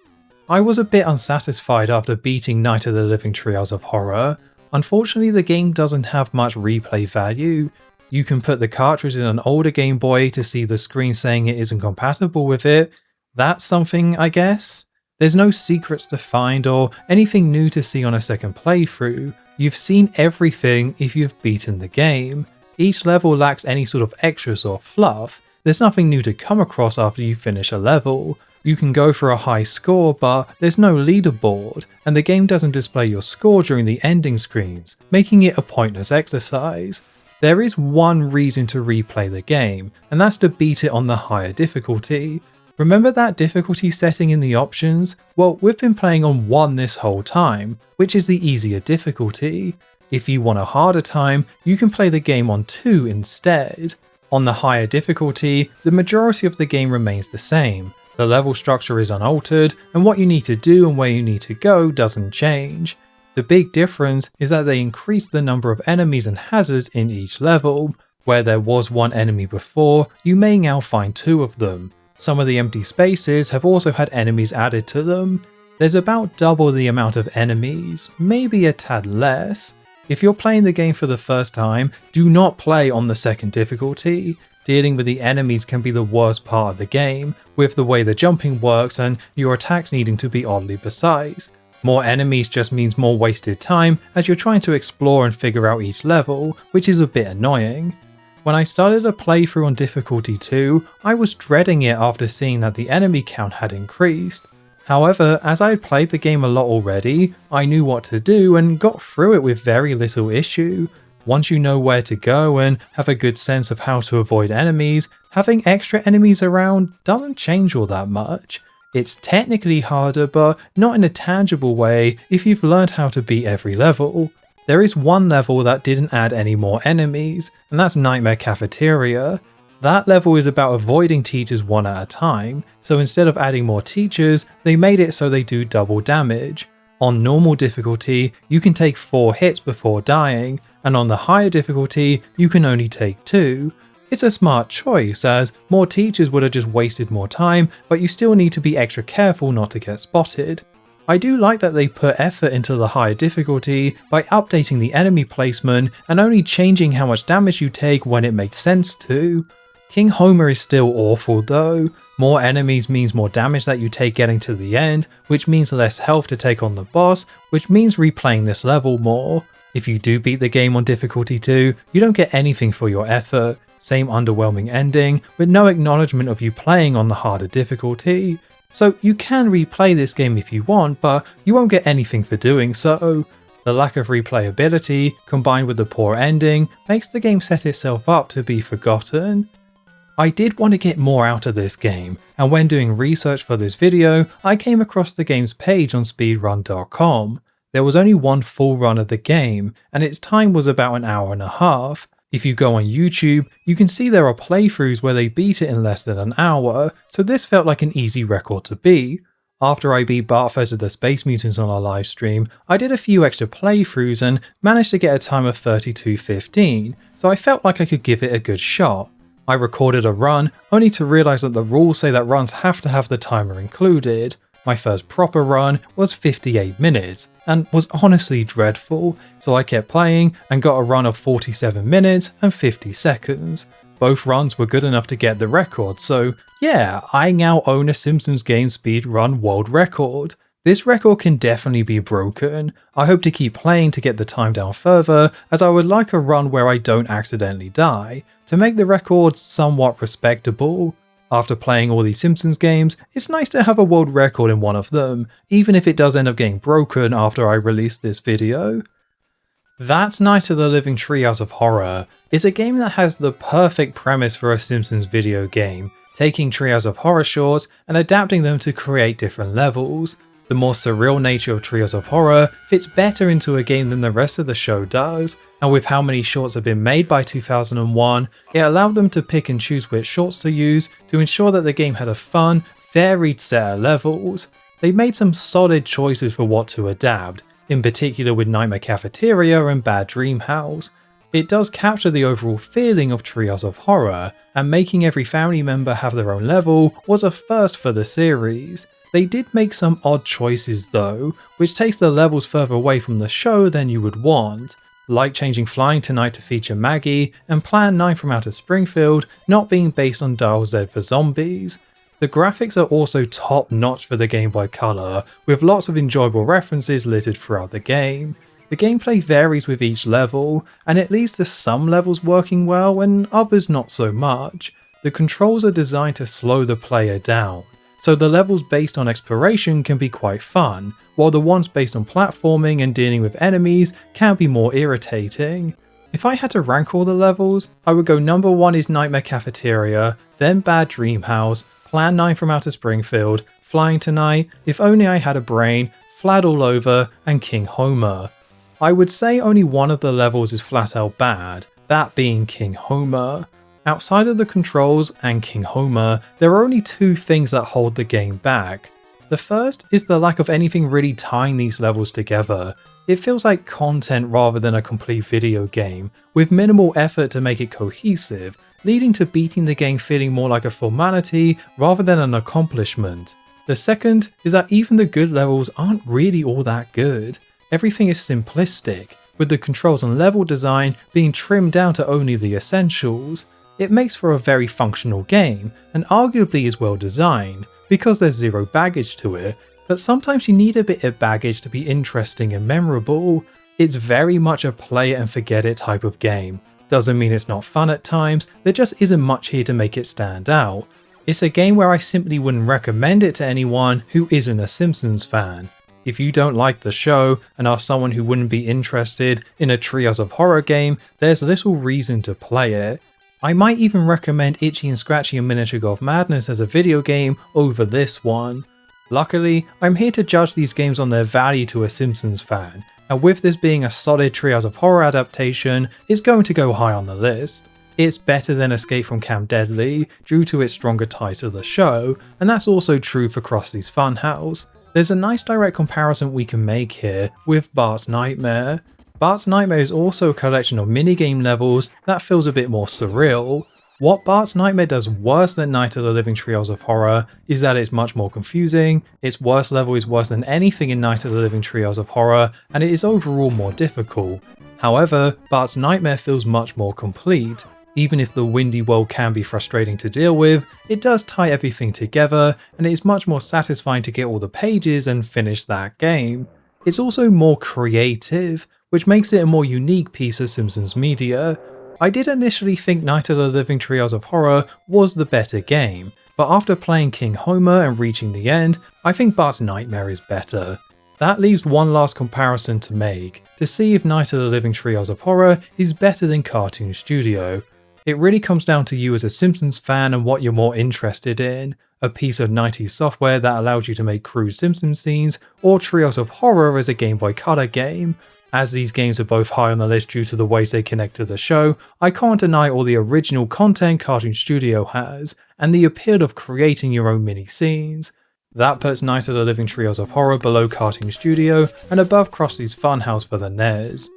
I was a bit unsatisfied after beating Night of the Living Treehouse of Horror. Unfortunately, the game doesn't have much replay value. You can put the cartridge in an older Game Boy to see the screen saying it isn't compatible with it. That's something, I guess. There's no secrets to find or anything new to see on a second playthrough. You've seen everything if you've beaten the game. Each level lacks any sort of extras or fluff. There's nothing new to come across after you finish a level. You can go for a high score, but there's no leaderboard, and the game doesn't display your score during the ending screens, making it a pointless exercise. There is one reason to replay the game, and that's to beat it on the higher difficulty. Remember that difficulty setting in the options? Well, we've been playing on 1 this whole time, which is the easier difficulty. If you want a harder time, you can play the game on 2 instead. On the higher difficulty, the majority of the game remains the same. The level structure is unaltered, and what you need to do and where you need to go doesn't change. The big difference is that they increase the number of enemies and hazards in each level. Where there was 1 enemy before, you may now find 2 of them. Some of the empty spaces have also had enemies added to them. There's about double the amount of enemies, maybe a tad less. If you're playing the game for the first time, do not play on the second difficulty. Dealing with the enemies can be the worst part of the game, with the way the jumping works and your attacks needing to be oddly precise. More enemies just means more wasted time as you're trying to explore and figure out each level, which is a bit annoying. When I started a playthrough on difficulty 2, I was dreading it after seeing that the enemy count had increased. However, as I had played the game a lot already, I knew what to do and got through it with very little issue. Once you know where to go and have a good sense of how to avoid enemies, having extra enemies around doesn't change all that much. It's technically harder, but not in a tangible way if you've learned how to beat every level. There is one level that didn't add any more enemies, and that's Nightmare Cafeteria. That level is about avoiding teachers one at a time, so instead of adding more teachers, they made it so they do double damage. On normal difficulty, you can take 4 hits before dying, and on the higher difficulty, you can only take 2. It's a smart choice, as more teachers would have just wasted more time, but you still need to be extra careful not to get spotted. I do like that they put effort into the higher difficulty by updating the enemy placement and only changing how much damage you take when it makes sense to. King Homer is still awful though. More enemies means more damage that you take getting to the end, which means less health to take on the boss, which means replaying this level more. If you do beat the game on difficulty 2, you don't get anything for your effort. Same underwhelming ending, with no acknowledgement of you playing on the harder difficulty. So you can replay this game if you want, but you won't get anything for doing so. The lack of replayability, combined with the poor ending, makes the game set itself up to be forgotten. I did want to get more out of this game, and when doing research for this video, I came across the game's page on speedrun.com. There was only one full run of the game, and its time was about an hour and a half. If you go on YouTube, you can see there are playthroughs where they beat it in less than an hour, so this felt like an easy record to beat. After I beat Bart vs the Space Mutants on our live stream, I did a few extra playthroughs and managed to get a time of 32:15, so I felt like I could give it a good shot. I recorded a run, only to realise that the rules say that runs have to have the timer included. My first proper run was 58 minutes, and was honestly dreadful, so I kept playing and got a run of 47 minutes and 50 seconds. Both runs were good enough to get the record, so yeah, I now own a Simpsons game speedrun world record. This record can definitely be broken. I hope to keep playing to get the time down further, as I would like a run where I don't accidentally die, to make the record somewhat respectable. After playing all these Simpsons games, it's nice to have a world record in one of them, even if it does end up getting broken after I release this video. That's Night of the Living Treehouse of Horror. It's a game that has the perfect premise for a Simpsons video game, taking Treehouse of Horror shorts and adapting them to create different levels. The more surreal nature of Treehouse of Horror fits better into a game than the rest of the show does, and with how many shorts have been made by 2001, it allowed them to pick and choose which shorts to use to ensure that the game had a fun, varied set of levels. They made some solid choices for what to adapt, in particular with Nightmare Cafeteria and Bad Dream House. It does capture the overall feeling of Treehouse of Horror, and making every family member have their own level was a first for the series. They did make some odd choices though, which takes the levels further away from the show than you would want, like changing Flying Tonight to feature Maggie and Plan 9 from Outer Springfield not being based on Dial Z for zombies. The graphics are also top notch for the Game Boy Color, with lots of enjoyable references littered throughout the game. The gameplay varies with each level, and it leads to some levels working well and others not so much. The controls are designed to slow the player down, so the levels based on exploration can be quite fun, while the ones based on platforming and dealing with enemies can be more irritating. If I had to rank all the levels, I would go number 1 is Nightmare Cafeteria, then Bad Dream House, Plan 9 from Outer Springfield, Flying Tonight, If Only I Had a Brain, Vlad All Over, and King Homer. I would say only one of the levels is flat out bad, that being King Homer. Outside of the controls and King Homer, there are only two things that hold the game back. The first is the lack of anything really tying these levels together. It feels like content rather than a complete video game, with minimal effort to make it cohesive, leading to beating the game feeling more like a formality rather than an accomplishment. The second is that even the good levels aren't really all that good. Everything is simplistic, with the controls and level design being trimmed down to only the essentials. It makes for a very functional game, and arguably is well designed, because there's zero baggage to it, but sometimes you need a bit of baggage to be interesting and memorable. It's very much a play it and forget it type of game. Doesn't mean it's not fun at times, there just isn't much here to make it stand out. It's a game where I simply wouldn't recommend it to anyone who isn't a Simpsons fan. If you don't like the show and are someone who wouldn't be interested in a Treehouse of Horror game, there's little reason to play it. I might even recommend Itchy and Scratchy and Miniature Golf Madness as a video game over this one. Luckily, I'm here to judge these games on their value to a Simpsons fan, and with this being a solid Treehouse of Horror adaptation, it's going to go high on the list. It's better than Escape from Camp Deadly due to its stronger tie to the show, and that's also true for Krusty's Funhouse. There's a nice direct comparison we can make here with Bart's Nightmare. Bart's Nightmare is also a collection of minigame levels that feels a bit more surreal. What Bart's Nightmare does worse than Night of the Living Treehouse of Horror is that it's much more confusing, its worst level is worse than anything in Night of the Living Treehouse of Horror, and it is overall more difficult. However, Bart's Nightmare feels much more complete. Even if the windy world can be frustrating to deal with, it does tie everything together, and it is much more satisfying to get all the pages and finish that game. It's also more creative, which makes it a more unique piece of Simpsons media. I did initially think Night of the Living Treehouse of Horror was the better game, but after playing King Homer and reaching the end, I think Bart's Nightmare is better. That leaves one last comparison to make, to see if Night of the Living Treehouse of Horror is better than Cartoon Studio. It really comes down to you as a Simpsons fan and what you're more interested in. A piece of 90s software that allows you to make crude Simpsons scenes, or Treehouse of Horror as a Game Boy Color game. As these games are both high on the list due to the ways they connect to the show, I can't deny all the original content Cartoon Studio has, and the appeal of creating your own mini scenes. That puts Night of the Living Treehouse of Horror below Cartoon Studio, and above Krusty's Funhouse for the NES.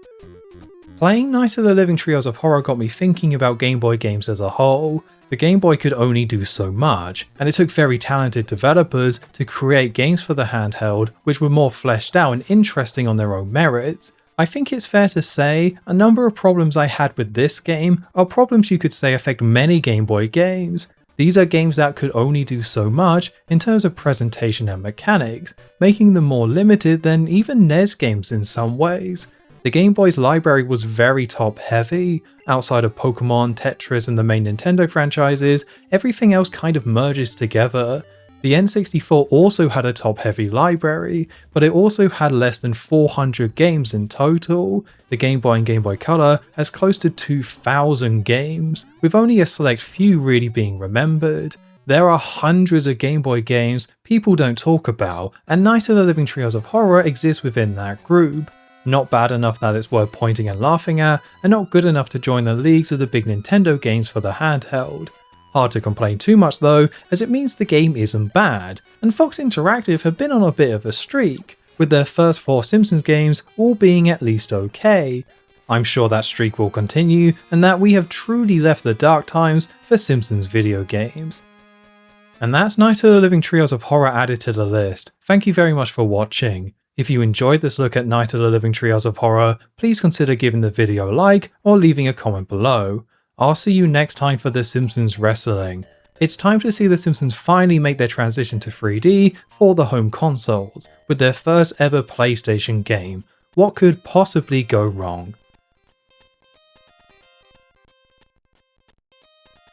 Playing Night of the Living Treehouse of Horror got me thinking about Game Boy games as a whole. The Game Boy could only do so much, and it took very talented developers to create games for the handheld which were more fleshed out and interesting on their own merits. I think it's fair to say a number of problems I had with this game are problems you could say affect many Game Boy games. These are games that could only do so much in terms of presentation and mechanics, making them more limited than even NES games in some ways. The Game Boy's library was very top heavy. Outside of Pokemon, Tetris and the main Nintendo franchises, everything else kind of merges together. The N64 also had a top heavy library, but it also had less than 400 games in total. The Game Boy and Game Boy Color has close to 2,000 games, with only a select few really being remembered. There are hundreds of Game Boy games people don't talk about, and Night of the Living Treehouse of Horror exists within that group. Not bad enough that it's worth pointing and laughing at, and not good enough to join the leagues of the big Nintendo games for the handheld. Hard to complain too much though, as it means the game isn't bad, and Fox Interactive have been on a bit of a streak, with their first 4 Simpsons games all being at least okay. I'm sure that streak will continue, and that we have truly left the dark times for Simpsons video games. And that's Night of the Living Treehouse of Horror added to the list. Thank you very much for watching. If you enjoyed this look at Night of the Living Treehouse of Horror, please consider giving the video a like or leaving a comment below. I'll see you next time for The Simpsons Wrestling. It's time to see The Simpsons finally make their transition to 3D for the home consoles, with their first ever PlayStation game. What could possibly go wrong?